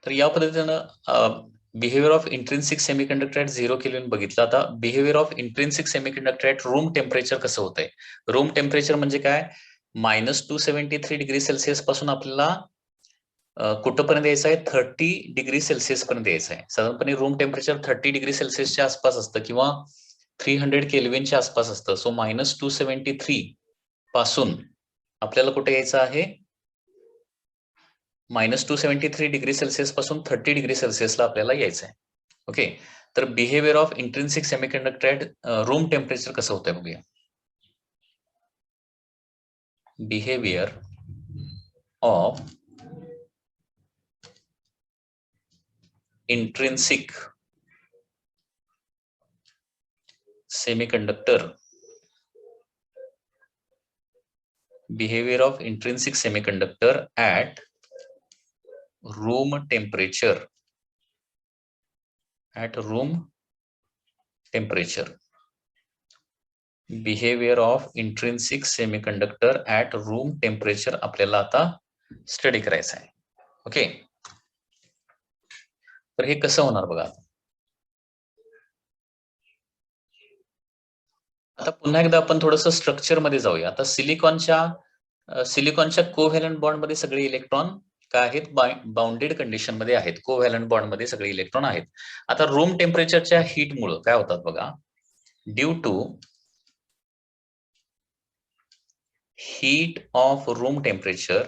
तर या पद्धतीनं behaviour of intrinsic semiconductor at 0 kelvin बघितलं. आता behaviour of intrinsic semiconductor at room temperature कसं होतंय? रूम टेम्परेचर म्हणजे काय? -273 डिग्री सेल्सिअस पासून आपल्याला कुठपर्यंत यायचं आहे? 30 डिग्री सेल्सिअस पर्यंत यायचं आहे. साधारणपणे रूम टेम्परेचर 30 डिग्री सेल्सिअसच्या आसपास असतं किंवा 300 केल्विनच्या आसपास असतं. सो -273 पासून आपल्याला कुठे यायचं आहे? -273 डिग्री सेल्सिअस पासून 30 डिग्री सेल्सिअसला आपल्याला यायचं आहे. ओके, तर behaviour of intrinsic semiconductor at room temperature कसं होतंय बघूया. Behaviour of intrinsic semiconductor, behaviour of intrinsic semiconductor at room temperature, at room temperature, behavior of intrinsic semiconductor at room temperature आपल्याला आता स्टडी करायचं आहे. ओके, तर हे कसं होणार बघा. आता पुन्हा एकदा आपण थोडंसं स्ट्रक्चर मध्ये जाऊया. आता सिलिकॉनच्या कोव्हॅलंट बॉन्ड मध्ये सगळे इलेक्ट्रॉन काय आहेत? बाउंडेड कंडिशन मध्ये आहेत. कोव्हॅलंट बॉन्ड मध्ये सगळे इलेक्ट्रॉन आहेत. आता रूम टेम्परेचरच्या हीटमुळे काय होतात बघा, due to heat of room temperature,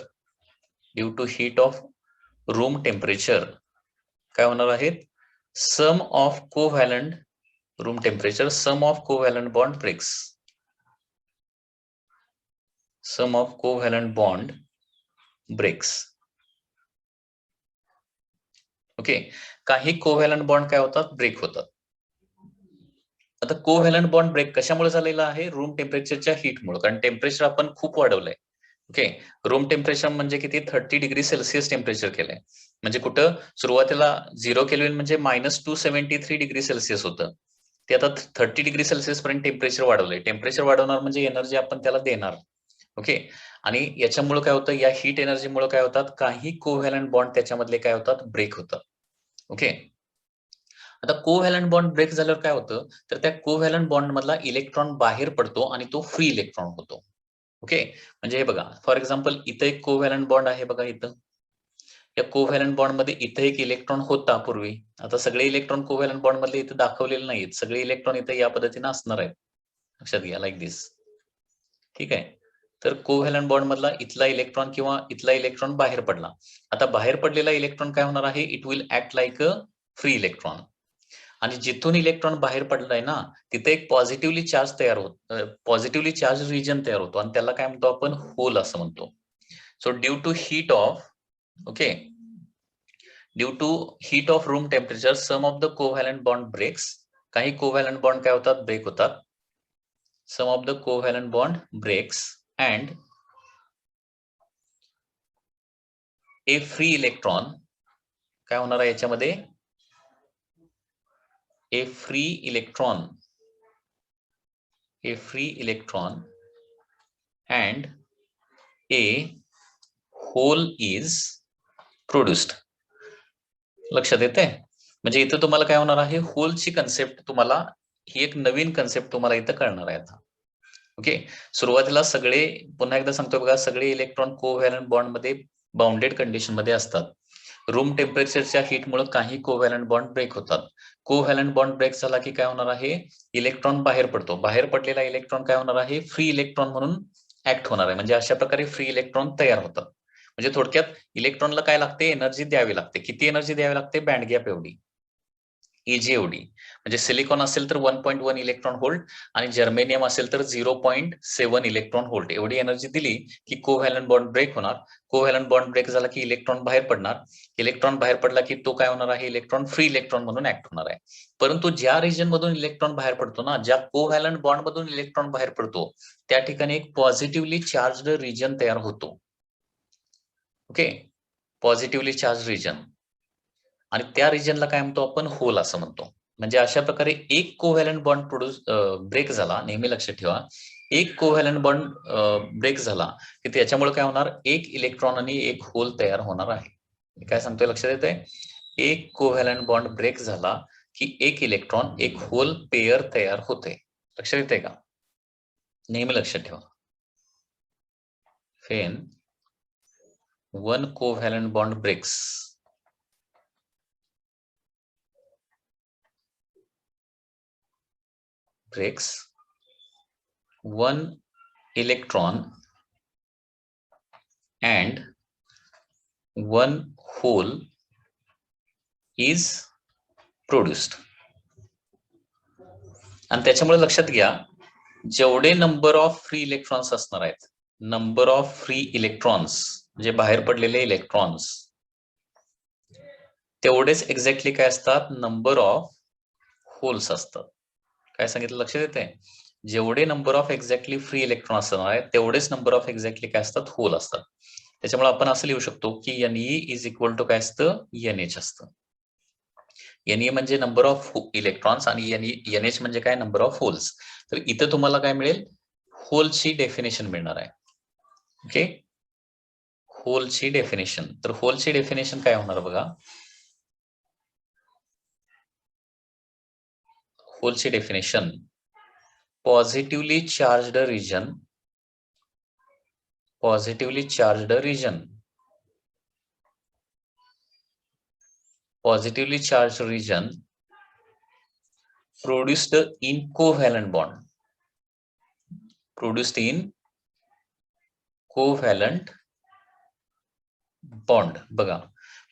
due to heat of room temperature काय होणार आहेत? sum of covalent room temperature, sum of covalent bond breaks, sum of covalent bond breaks. Okay, काही कोव्हॅलंट बॉन्ड काय होतात? Break होतात. आता covalent bond break कशामुळे झालेला आहे? रूम टेम्परेचरच्या हीटमुळे. कारण टेम्परेचर आपण खूप वाढवलंय. ओके, रूम टेम्परेचर म्हणजे किती? 30 डिग्री सेल्सिअस टेम्परेचर केलंय. म्हणजे कुठं सुरुवातीला 0 केल्विन म्हणजे -273 डिग्री सेल्सिअस होतं. ते आता 30 डिग्री सेल्सिअस पर्यंत टेम्परेचर वाढवलंय. टेम्परेचर वाढवणार म्हणजे एनर्जी आपण त्याला देणार. ओके, आणि याच्यामुळे काय होतं? या हीट एनर्जीमुळे काय होतात? काही कोव्हॅलंट बॉन्ड त्याच्यामधले काय होतात? ब्रेक होतात. ओके, आता कोव्हॅलंट बॉन्ड ब्रेक झाल्यावर काय होतं? तर त्या कोव्हॅलंट बॉन्ड मधला इलेक्ट्रॉन बाहेर पडतो आणि तो फ्री इलेक्ट्रॉन होतो. ओके, म्हणजे हे बघा, फॉर एक्झाम्पल इथं एक कोव्हॅलंट बॉन्ड आहे बघा. इथं या कोव्हॅलंट बॉन्ड मध्ये इथं एक इलेक्ट्रॉन होता पूर्वी. आता सगळे इलेक्ट्रॉन कोव्हॅलंट बॉन्ड मधले इथे दाखवलेले नाहीत. सगळे इलेक्ट्रॉन इथे या पद्धतीने असणार आहेत. लक्षात घ्या, लाईक दिस. ठीक आहे, तर कोव्हॅलंट बॉन्ड मधला इथला इलेक्ट्रॉन किंवा इथला इलेक्ट्रॉन बाहेर पडला. आता बाहेर पडलेला इलेक्ट्रॉन काय होणार आहे? It will act like a free electron. आणि जिथून इलेक्ट्रॉन बाहेर पडलाय ना, तिथे एक पॉझिटिव्हली चार्ज तयार होतो, पॉझिटिव्हली चार्ज रिजन तयार होतो आणि त्याला काय म्हणतो आपण? होल असं म्हणतो. So due to heat of, okay, due to heat of room temperature some of the covalent bond breaks. काही कोव्हॅलंट बॉन्ड काय होतात? ब्रेक होतात. Some of the covalent bond breaks and a free electron काय होणार आहे याच्यामध्ये? A free electron, a free electron and a hole is produced. लक्षात येते? म्हणजे इथं तुम्हाला काय होणार आहे? होलची कन्सेप्ट तुम्हाला, ही एक नवीन कन्सेप्ट तुम्हाला इथं कळणार आहे आता. ओके, सुरुवातीला सगळे, पुन्हा एकदा सांगतो बघा, सगळे इलेक्ट्रॉन कोव्हॅलंट बॉन्ड मध्ये बाउंडेड कंडिशन मध्ये असतात. रूम टेम्परेचरच्या हीटमुळे काही कोव्हॅलंट बॉन्ड ब्रेक होतात. कोव्हॅलंट बॉन्ड ब्रेक झाला की काय होणार आहे, इलेक्ट्रॉन बाहेर पडतो. बाहेर पडलेला इलेक्ट्रॉन काय होणार आहे, फ्री इलेक्ट्रॉन म्हणून ऍक्ट होणार आहे. म्हणजे अशा प्रकारे फ्री इलेक्ट्रॉन तयार होतात. म्हणजे थोडक्यात इलेक्ट्रॉनला काय लागते, एनर्जी द्यावी लागते. किती एनर्जी द्यावी लागते, बँड गॅप एवढी, EG एवढी. म्हणजे सिलिकॉन असेल तर 1.1 इलेक्ट्रॉन व्होल्ट आणि जर्मेनियम असेल तर 0.7 इलेक्ट्रॉन व्होल्ट एवढी एनर्जी दिली की कोव्हॅलंट बॉन्ड ब्रेक होणार. कोव्हॅलंट बॉन्ड ब्रेक झाला की इलेक्ट्रॉन बाहेर पडणार. इलेक्ट्रॉन बाहेर पडला की तो काय होणार आहे, इलेक्ट्रॉन फ्री इलेक्ट्रॉन म्हणून ऍक्ट होणार आहे. परंतु ज्या रिजन मधून इलेक्ट्रॉन बाहेर पडतो ना, ज्या कोव्हॅलंट बॉन्ड मधून इलेक्ट्रॉन बाहेर पडतो, त्या ठिकाणी एक पॉझिटिव्हली चार्ज्ड रिजन तयार होतो. Okay, positively charge region. आणि त्या रिजनला काय म्हणतो आपण, होल असं म्हणतो. म्हणजे अशा प्रकारे एक कोव्हॅलंट बॉन्ड ब्रेक झाला, नेहमी लक्षात ठेवा, एक कोव्हॅलंट बॉन्ड ब्रेक झाला की त्याच्यामुळे काय होणार, एक इलेक्ट्रॉन आणि एक होल तयार होणार आहे. काय सांगतोय, लक्षात येतंय? एक कोव्हॅलंट बॉन्ड ब्रेक झाला की एक इलेक्ट्रॉन एक होल पेयर तयार होते. लक्षात येतंय का? नेहमी लक्षात ठेवा. when one covalent bond breaks, one electron and one hole is produced. आणि त्याच्यामुळे लक्षात घ्या, जेवढे नंबर ऑफ फ्री इलेक्ट्रॉन्स असणार आहेत, नंबर ऑफ फ्री इलेक्ट्रॉन्स म्हणजे बाहेर पडलेले इलेक्ट्रॉन्स, तेवढेच एक्झॅक्टली काय असतात, नंबर ऑफ होल्स असतात. काय सांगितलं, लक्षात येते? जेवढे number of exactly free electron असणार आहेत, तेवढेच नंबर ऑफ एक्झॅक्टली काय असतात, होल असतात. त्याच्यामुळे आपण असं लिहू शकतो की Ne इज इक्वल टू काय असतं, NH असतं. Ne म्हणजे नंबर ऑफ इलेक्ट्रॉन्स आणि NH म्हणजे काय, नंबर ऑफ होल्स. तर इथं तुम्हाला काय मिळेल, होलची डेफिनेशन मिळणार आहे. ओके, होलची डेफिनेशन. तर होलची डेफिनेशन काय होणार बघा, होलची definition, positively charged region, positively charged region, positively charged region produced in covalent bond, produced in covalent bond. बघा,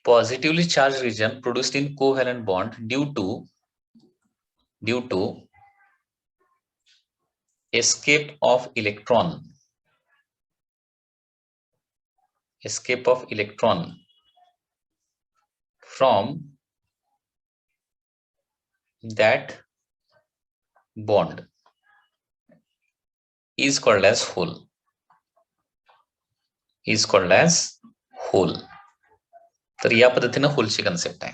positively charged region produced in covalent bond due to escape of electron, from that bond is called as hole. तर या पद्धतीने होलची concept आहे.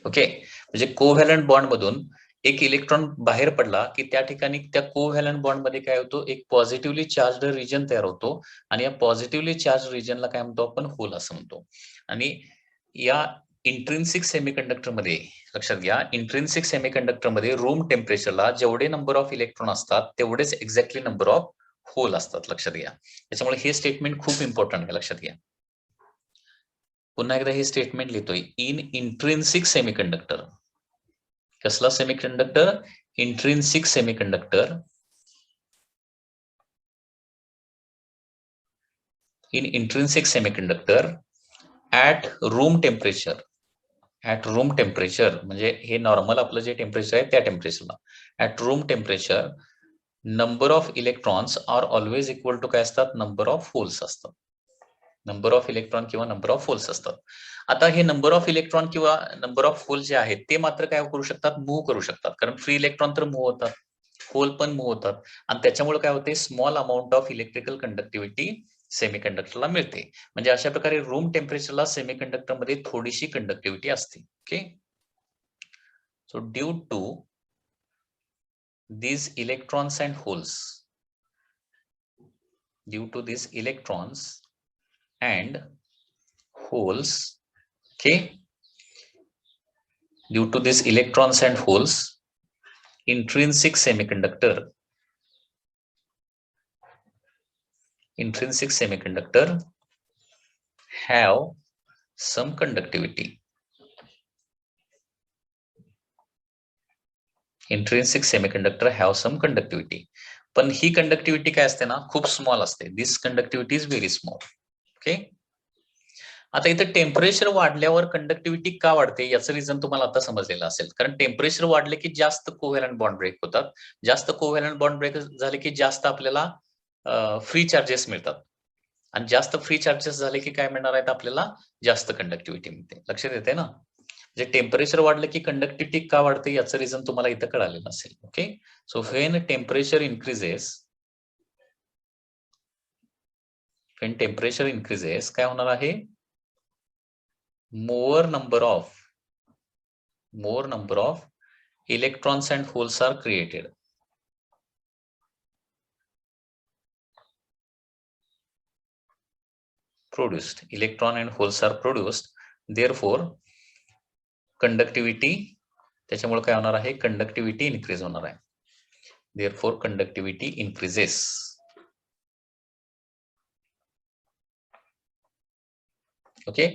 Okay, म्हणजे covalent bond मधून एक electron बाहेर पडला की त्या ठिकाणी त्या कोव्हॅलंट बॉन्ड मध्ये काय होतो, एक पॉझिटिव्हली चार्ज्ड रिजन तयार होतो. आणि या पॉझिटिव्हली चार्ज रिजनला काय म्हणतो आपण, होल असं म्हणतो. आणि या इंट्रिन्सिक सेमीकंडक्टर मध्ये, लक्षात घ्या, इंट्रिन्सिक सेमीकंडक्टर मध्ये रूम टेम्परेचरला जेवढे नंबर ऑफ इलेक्ट्रॉन असतात तेवढेच एक्झॅक्टली नंबर ऑफ होल असतात. लक्षात घ्या, त्याच्यामुळे हे स्टेटमेंट खूप इम्पॉर्टंट आहे, लक्षात घ्या. पुन्हा एकदा हे स्टेटमेंट लिहितोय, इन इंट्रिन्सिक सेमीकंडक्टर. कसला semiconductor, intrinsic semiconductor. In intrinsic semiconductor at room temperature, म्हणजे हे नॉर्मल आपलं जे टेम्परेचर आहे त्या टेम्परेचरला, at room temperature number of electrons are always equal to काय असतात, नंबर ऑफ होल्स असतात. नंबर ऑफ इलेक्ट्रॉन किंवा नंबर ऑफ होल्स असतात. आता हे नंबर ऑफ इलेक्ट्रॉन किंवा नंबर ऑफ होल जे आहेत ते मात्र काय करू शकतात, मूव्ह करू शकतात. कारण फ्री इलेक्ट्रॉन तर मूव्ह होतात, होल पण मूव्ह होतात. आणि त्याच्यामुळे काय होते, small amount of electrical conductivity सेमीकंडक्टरला मिळते. म्हणजे अशा प्रकारे रूम टेम्परेचरला सेमीकंडक्टर मध्ये थोडीशी कंडक्टिव्हिटी असते. Okay, so due to these electrons and holes, due to these electrons and holes, okay, due to these electrons and holes, intrinsic semiconductor have some conductivity. Intrinsic semiconductor have some conductivity. पण ही conductivity काय असते ना, खूप small असते. This conductivity is very small. Okay. आता इथे temperature वाढल्यावर conductivity का वाढते याचं रिझन तुम्हाला आता समजलेलं असेल. कारण टेम्परेचर वाढले की जास्त कोव्हॅलंट बॉन्ड ब्रेक होतात. जास्त कोव्हॅलंट बॉन्ड ब्रेक झाले की जास्त आपल्याला फ्री चार्जेस मिळतात. आणि जास्त फ्री चार्जेस झाले की काय मिळणार आहेत आपल्याला, जास्त कंडक्टिव्हिटी मिळते. लक्षात येते ना. म्हणजे टेम्परेचर वाढलं की कंडक्टिव्हिटी का वाढते याचं रिझन तुम्हाला इथं कळालेलं असेल. Okay. So when temperature increases, काय होणार आहे, more number of electrons and holes are created. Produced. Electron and holes are produced. Therefore, conductivity, त्याच्यामुळे काय होणार आहे, कंडक्टिव्हिटी इन्क्रीज होणार आहे. Therefore, conductivity increases. ओके.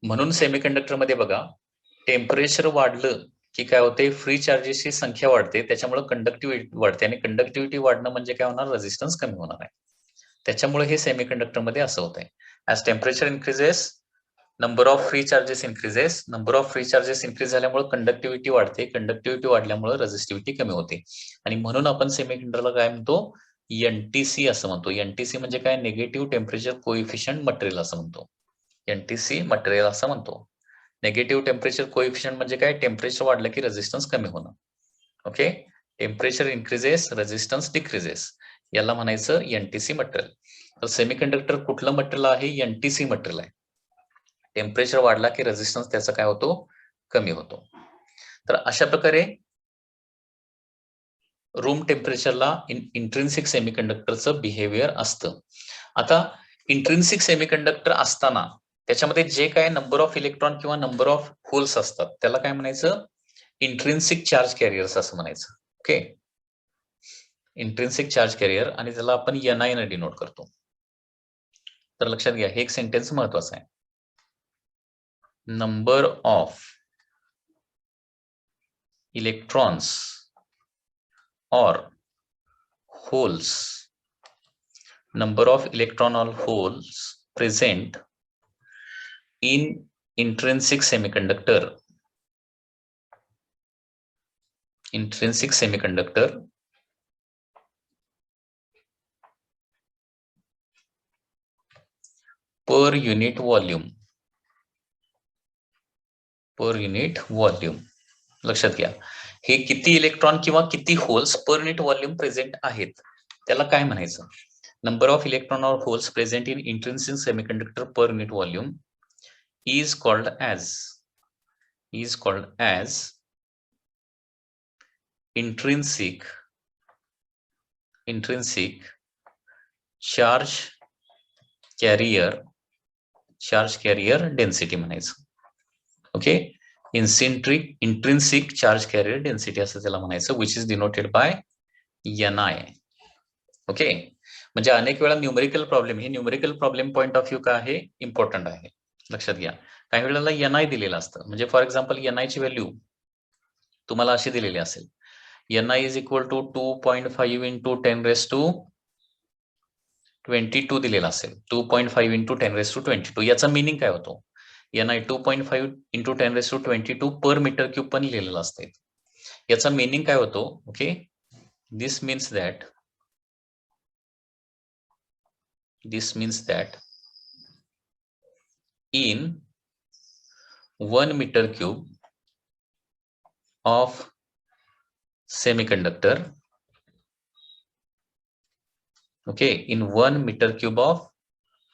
म्हणून सेमीकंडक्टर मध्ये बघा, टेम्परेचर वाढलं की काय होते, फ्री चार्जेसची संख्या वाढते, त्याच्यामुळे कंडक्टिव्हिटी वाढते. आणि कंडक्टिव्हिटी वाढणं म्हणजे काय होणार, रेझिस्टन्स कमी होणार आहे. त्याच्यामुळे हे सेमीकंडक्टर मध्ये असं होत आहे. As temperature increases, number of free charges increases. Number of free charges increase झाल्यामुळे कंडक्टिव्हिटी वाढते. कंडक्टिव्हिटी वाढल्यामुळे रेझिस्टिव्हिटी कमी होते. आणि म्हणून आपण सेमीकंडक्टरला काय म्हणतो, एनटीसी असं म्हणतो. एनटीसी म्हणजे काय, निगेटिव्ह टेम्परेचर कोइफिशियंट मटेरियल असं म्हणतो. एनटीसी मटेरियल असं म्हणतो. निगेटिव्ह टेम्परेचर कोइफिशियंट म्हणजे काय, टेम्परेचर वाढलं की रेझिस्टन्स कमी होणं. Okay. Temperature increases, resistance decreases, याला म्हणायचं एनटीसी मटेरियल. तर सेमीकंडक्टर कुठलं मटेरियल आहे, एनटीसी मटेरियल आहे. टेम्परेचर वाढला की रेझिस्टन्स त्याचा काय होतो, कमी होतो. तर अशा प्रकारे रूम टेम्परेचरला इंट्रिन्सिक सेमीकंडक्टरचं बिहेवियर असतं. आता इंट्रिन्सिक सेमीकंडक्टर असताना त्याच्यामध्ये जे काय नंबर ऑफ इलेक्ट्रॉन किंवा नंबर ऑफ होल्स असतात त्याला काय म्हणायचं, इंट्रिन्सिक चार्ज कॅरियर्स असं म्हणायचं. ओके. इंट्रिन्सिक चार्ज कॅरियर, आणि त्याला आपण एनआय ने डिनोट करतो. तर लक्षात घ्या, हे एक सेंटेन्स महत्वाचं आहे. Number of electrons or holes, number of electron or holes present in intrinsic semiconductor per unit volume. लक्षात घ्या, हे किती इलेक्ट्रॉन किंवा किती holes per unit volume present आहेत त्याला काय म्हणायचं, नंबर ऑफ इलेक्ट्रॉन और holes present in intrinsic semiconductor per unit volume is called as intrinsic charge carrier density म्हणायचं. Okay. Intrinsic charge carrier density असं त्याला म्हणायचं, which is denoted by NI. Okay. म्हणजे अनेक वेळा न्यूमेरिकल प्रॉब्लेम, हे numerical problem point of view काय आहे, इम्पॉर्टंट आहे. लक्षात घ्या, काही वेळेला एनआय दिलेलं असतं. म्हणजे फॉर एक्झाम्पल एनआय ची व्हॅल्यू तुम्हाला अशी दिलेली असेल, NI is equal to 2.5 into 10⁻22 दिलेला असेल. 2.5 इंटू 10⁻22 याचा मिनिंग काय होतो, NIA 2.5 into 10⁻22 per metre cube पण लिहिलेलं असते. याचा मिनिंग काय होतो, okay, this means that in 1 meter cube of semiconductor, okay, in 1 meter cube of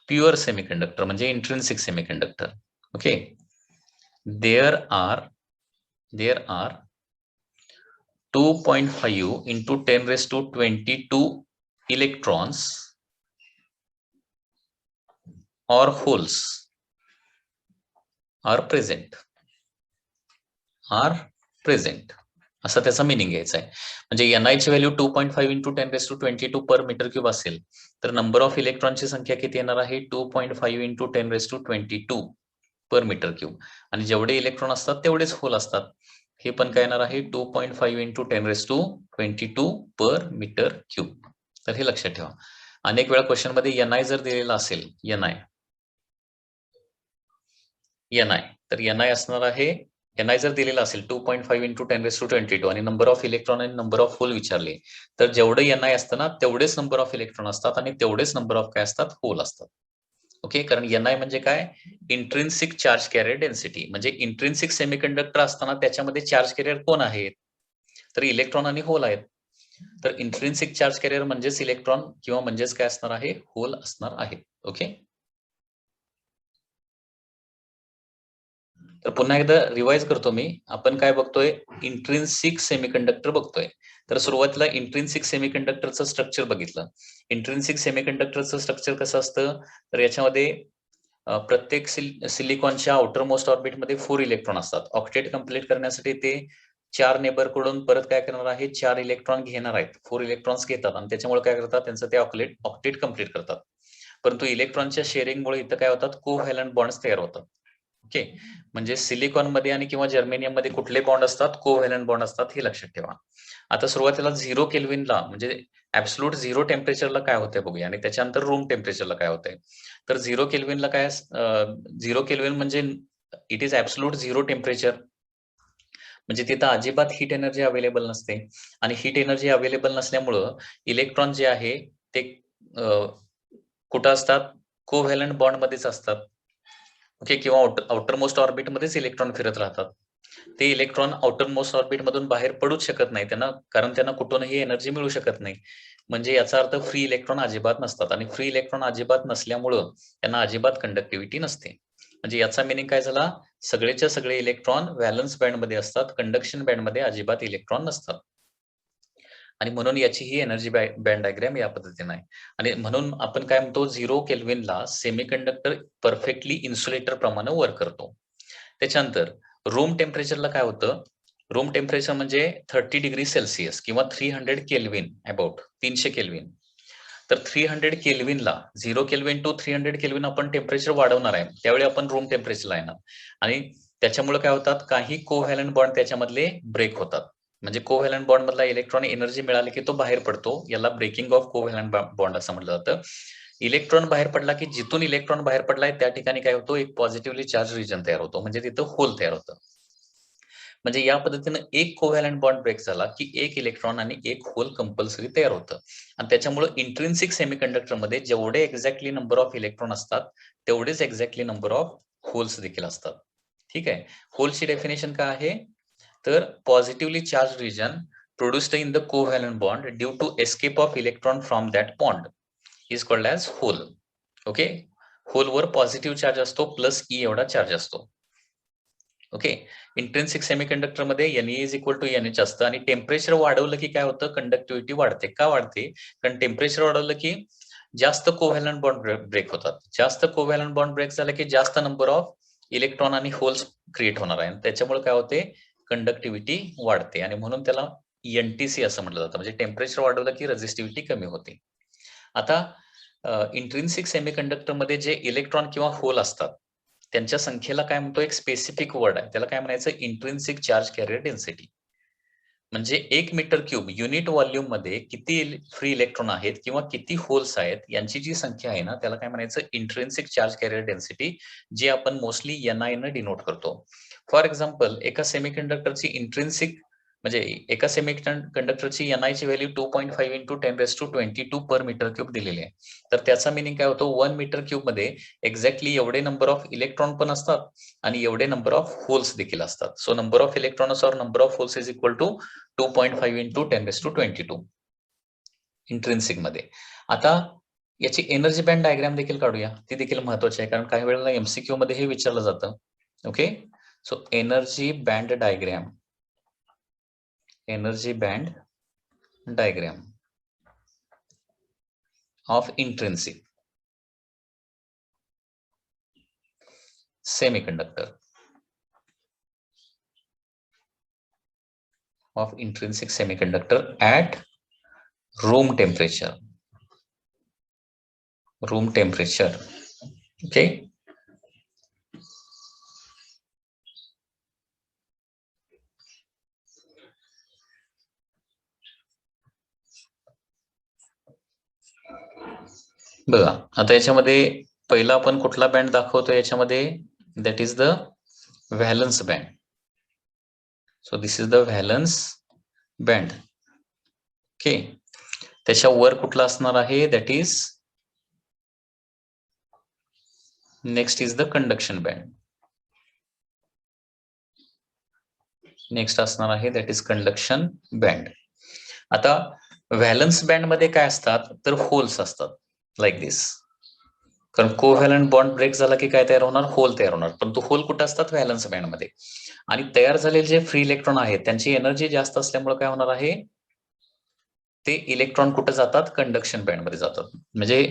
pure semiconductor म्हणजे intrinsic semiconductor, okay, there are 2.5 into 10⁻22 electrons or holes are present. असा त्याचा meaning घ्यायचा आहे. म्हणजे Ni ची value 2.5 into 10⁻22 per metre cube असेल तर number of इलेक्ट्रॉनची संख्या किती येणार आहे 2.5 इंटू 10⁻22 पर मीटर क्यूब. आणि जेवढे इलेक्ट्रॉन असतात तेवढेच होल असतात. हे पण काय येणार आहे 2.5 इंटू 10⁻22 पर मीटर क्यूब. तर हे लक्षात ठेवा. अनेक वेळा क्वेश्चन मध्ये Ni जर दिलेला असेल Ni तर Ni असणार आहे Ni जर दिलेला असेल 2.5 इंटू 10⁻22 आणि नंबर ऑफ इलेक्ट्रॉन आणि नंबर ऑफ होल विचारले तर जेवढं Ni असतं ना तेवढेच नंबर ऑफ इलेक्ट्रॉन असतात आणि तेवढेच नंबर ऑफ काय असतात होल असतात. ओके, कारण Ni म्हणजे काय इंट्रिन्सिक चार्ज कॅरियर डेन्सिटी. म्हणजे इंट्रिन्सिक सेमीकंडक्टर असताना त्याच्यामध्ये चार्ज कॅरियर कोण आहेत तर इलेक्ट्रॉन आणि होल आहेत. तर इंट्रिन्सिक चार्ज कॅरियर म्हणजेच इलेक्ट्रॉन किंवा म्हणजेच काय असणार आहे होल असणार आहे. ओके, तर पुन्हा एकदा रिवाइज करतो मी. आपण काय बघतोय इंट्रिन्सिक सेमीकंडक्टर बघतोय. तर सुरुवातीला इंट्रिन्सिक सेमीकंडक्टरचं स्ट्रक्चर बघितलं. इंट्रिन्सिक सेमीकंडक्टरचं स्ट्रक्चर कसं असतं तर याच्यामध्ये प्रत्येक सिलिकॉनच्या आउटर मोस्ट ऑर्बिटमध्ये 4 इलेक्ट्रॉन असतात. ऑक्टेट कंप्लीट करण्यासाठी ते 4 नेबर कडून परत काय करणार आहे 4 इलेक्ट्रॉन घेणार आहेत. 4 इलेक्ट्रॉन्स घेतात आणि त्याच्यामुळे काय करतात त्यांचं ते ऑक्टेट कंप्लीट करतात. परंतु इलेक्ट्रॉनच्या शेअरिंगमुळे इथं काय होतात कोव्हॅलंट बॉन्ड्स तयार होतात. ओके, म्हणजे सिलिकॉन मध्ये आणि किंवा जर्मेनियम मध्ये कुठले बॉन्ड असतात कोव्हॅलंट बॉन्ड असतात हे लक्षात ठेवा. आता सुरुवातीला 0 केल्विनला म्हणजे ऍब्सोल्यूट 0 टेम्परेचरला काय होतंय बघूया आणि त्याच्यानंतर रूम टेम्परेचरला काय होतंय. तर 0 केल्विनला काय 0 केल्विन म्हणजे इट इज ऍब्सोल्यूट 0 टेम्परेचर. म्हणजे तिथं अजिबात हीट एनर्जी अवेलेबल नसते आणि हीट एनर्जी अवेलेबल नसल्यामुळं इलेक्ट्रॉन जे आहे ते कुठं असतात कोव्हॅलंट बॉन्ड मध्येच असतात. ओके, किंवा आउटर मोस्ट ऑर्बिट मध्येच इलेक्ट्रॉन फिरत राहतात. ते इलेक्ट्रॉन आउटर मोस्ट ऑर्बिट मधून बाहेर पडूच शकत नाही त्यांना, कारण त्यांना कुठूनही एनर्जी मिळू शकत नाही. म्हणजे याचा अर्थ फ्री इलेक्ट्रॉन अजिबात नसतात आणि फ्री इलेक्ट्रॉन अजिबात नसल्यामुळं त्यांना अजिबात कंडक्टिव्हिटी नसते. म्हणजे याचा मिनिंग काय झाला सगळेच्या सगळे इलेक्ट्रॉन व्हॅलन्स बँड मध्ये असतात, कंडक्शन बँड मध्ये अजिबात इलेक्ट्रॉन नसतात. आणि म्हणून याची ही एनर्जी बँड डायग्राम या पद्धतीने आहे. आणि म्हणून आपण काय म्हणतो 0 केल्विनला सेमीकंडक्टर परफेक्टली इन्सुलेटर प्रमाणे वर्क करतो. त्याच्यानंतर रूम टेम्परेचरला काय होतं रूम टेम्परेचर म्हणजे 30 डिग्री सेल्सिअस किंवा 300 केल्विन अबाउट 300 केल्विन. तर 300 केल्विनला 0 केल्विन टू 300 केल्विन आपण टेम्परेचर वाढवणार आहे त्यावेळी आपण रूम टेम्परेचरला येणार आणि त्याच्यामुळे काय होतात काही कोव्हॅलंट बॉन्ड त्याच्यामधले ब्रेक होतात. म्हणजे कोव्हॅलंट बॉन्ड मधला इलेक्ट्रॉन एनर्जी मिळाली की तो बाहेर पडतो, याला ब्रेकिंग ऑफ कोव्हॅलंट बॉन्ड असं म्हटलं जातं. इलेक्ट्रॉन बाहेर पडला की जिथून इलेक्ट्रॉन बाहेर पडलाय त्या ठिकाणी काय होतो एक पॉझिटिव्हली चार्ज रिजन तयार होतो, म्हणजे तिथं होल तयार होतं. म्हणजे या पद्धतीनं एक कोव्हॅलंट बॉन्ड ब्रेक झाला की एक इलेक्ट्रॉन आणि एक होल कंपल्सरी तयार होतं. आणि त्याच्यामुळे इंट्रिन्सिक सेमीकंडक्टर मध्ये जेवढे एक्झॅक्टली नंबर ऑफ इलेक्ट्रॉन असतात तेवढेच एक्झॅक्टली नंबर ऑफ होल्स देखील असतात. ठीक आहे, होलची डेफिनेशन काय आहे तर positively charge region produced in the covalent bond due to escape of electron from that bond is called as hole. Okay, होलवर पॉझिटिव्ह चार्ज असतो प्लस ई एवढा चार्ज असतो. ओके, इंट्रिन्सिक सेमीकंडक्टर मध्ये Ne is equal to NH असतं आणि temperature वाढवलं की काय होतं कंडक्टिव्हिटी वाढते. का वाढते कारण टेम्परेचर वाढवलं की जास्त कोव्हॅलंट बॉन्ड ब्रेक होतात. जास्त कोव्हॅलंट बॉन्ड ब्रेक झालं की जास्त नंबर ऑफ इलेक्ट्रॉन आणि होल्स क्रिएट होणार आहे. त्याच्यामुळे काय होते कंडक्टिव्हिटी वाढते आणि म्हणून त्याला NTC असं म्हटलं जातं. म्हणजे टेम्परेचर वाढवलं की रेझिस्टिव्हिटी कमी होते. आता इंट्रिन्सिक सेमीकंडक्टर मध्ये जे इलेक्ट्रॉन किंवा होल असतात त्यांच्या संख्येला काय म्हणतो एक स्पेसिफिक वर्ड आहे त्याला काय म्हणायचं इंट्रिन्सिक चार्ज कॅरियर डेन्सिटी. म्हणजे 1 मीटर क्यूब युनिट व्हॉल्यूम मध्ये किती फ्री इलेक्ट्रॉन आहेत किंवा किती होल्स आहेत यांची जी संख्या आहे ना त्याला काय म्हणायचं इंट्रिन्सिक चार्ज कॅरियर डेन्सिटी, जे आपण मोस्टली Ni न डिनोट करतो. फॉर एक्झाम्पल एका सेमीकंडक्टरची इंट्रिन्सिक म्हणजे एका सेमीकंडक्टरची Ni ची value 2.5 into 10⁻22 per metre cube दिलेली आहे. तर त्याचा मिनिंग काय होतो 1 मीटर क्यूब मध्ये एक्झॅक्टली एवढे नंबर ऑफ इलेक्ट्रॉन पण असतात आणि एवढे नंबर ऑफ होल्स देखील असतात. सो नंबर ऑफ इलेक्ट्रॉन्स और number of holes is equal to 2.5 into 10⁻22 इंट्रिन्सिक मध्ये. आता याची एनर्जी बँड डायग्राम देखील काढूया, ती देखील महत्वाची आहे कारण काही वेळेला MCQ मध्ये हे विचारलं जातं. Okay, so energy band diagram of intrinsic semiconductor. of intrinsic semiconductor at room temperature. Okay. बघा आता याच्यामध्ये पहिला आपण कुठला बँड दाखवतो याच्यामध्ये, that is the valence band. So this is the valence band. Okay. त्याच्या वर कुठला असणार आहे, that is next is the conduction band. Next असणार आहे दॅट इज कंडक्शन बँड. आता व्हॅलन्स बँड मध्ये काय असतात तर होल्स असतात लाईक दिस. कारण कोव्हॅलंट बॉन्ड ब्रेक झाला की काय तयार होणार, होल तयार होणार. पण तो होल कुठे असतात, व्हॅलन्स बँड मध्ये. आणि तयार झालेले जे फ्री इलेक्ट्रॉन आहेत त्यांची एनर्जी जास्त असल्यामुळे काय होणार आहे, ते इलेक्ट्रॉन कुठे जातात, कंडक्शन बँड मध्ये जातात. म्हणजे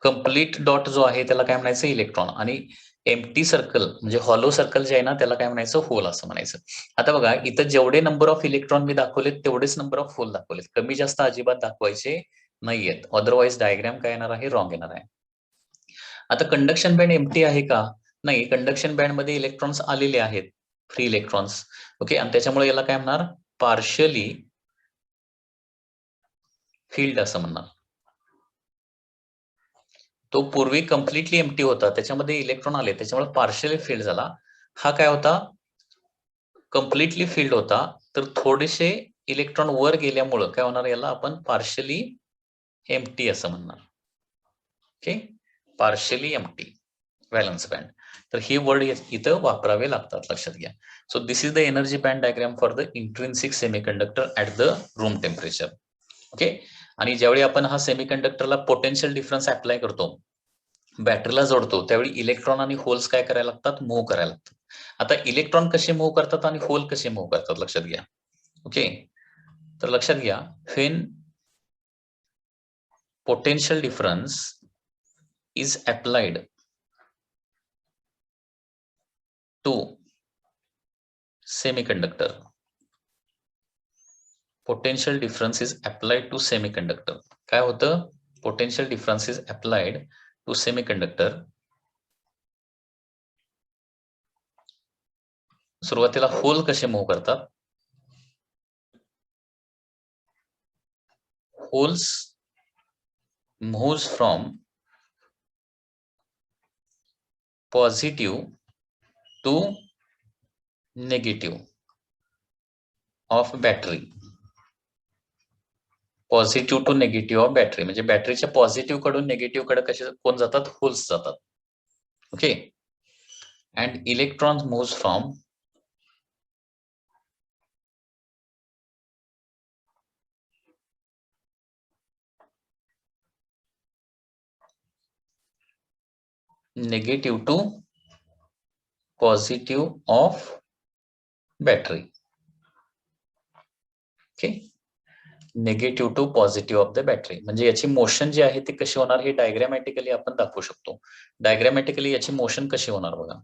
कम्प्लीट डॉट जो आहे त्याला काय म्हणायचं, इलेक्ट्रॉन. आणि एम्प्टी सर्कल म्हणजे हॉलो सर्कल जे आहे ना त्याला काय म्हणायचं, होल असं म्हणायचं. आता बघा इथं जेवढे नंबर ऑफ इलेक्ट्रॉन मी दाखवलेत तेवढेच नंबर ऑफ होल दाखवलेत. कमी जास्त अजिबात दाखवायचे नाहीयेत, अदरवाईज डायग्राम काय येणार आहे, रॉंग येणार आहे. आता कंडक्शन बँड एम्प्टी आहे का, नाही. कंडक्शन बँड मध्ये इलेक्ट्रॉन्स आलेले आहेत, फ्री इलेक्ट्रॉन्स. ओके. आणि त्याच्यामुळे याला काय म्हणणार, पार्शियली फील्ड असं म्हणणार. तो पूर्वी कम्प्लिटली एम्प्टी होता, त्याच्यामध्ये इलेक्ट्रॉन आले त्याच्यामुळे पार्शियली फील्ड झाला. हा काय होता, कम्प्लिटली फील्ड होता. तर थोडेसे इलेक्ट्रॉन वर गेल्यामुळं काय होणार, याला आपण पार्शियली एम्प्टी असं म्हणणार. Okay. Partially empty valence band. तर हे वर्ड इथं वापरावे लागतात, लक्षात घ्या. So this is the energy band diagram for the intrinsic semiconductor at the room temperature. Okay. आणि ज्यावेळी आपण हा सेमीकंडक्टरला पोटेन्शियल डिफरन्स अप्लाय करतो, बॅटरीला जोडतो, त्यावेळी इलेक्ट्रॉन आणि होल्स काय करायला लागतात, मूव्ह करायला लागतात. आता इलेक्ट्रॉन कसे मूव्ह करतात आणि होल कसे मूव्ह करतात, लक्षात घ्या. ओके. तर लक्षात घ्या, when potential difference is applied to semiconductor. Potential difference is applied to semiconductor. काय होतं, potential difference is applied to semiconductor. सुरुवातीला होल कसे मूव्ह करतात, holes moves from positive to negative of battery. Positive to negative of battery म्हणजे बॅटरीच्या positive कडून negative कडे कसे कोण जातात, होल्स जातात. Okay. And electrons moves from negative to positive of battery. Okay. Negative to positive of the battery. म्हणजे याची मोशन जी आहे ती कशी होणार, हे डायग्रॅमॅटिकली आपण दाखवू शकतो. डायग्रॅमॅटिकली याची मोशन कशी होणार बघा.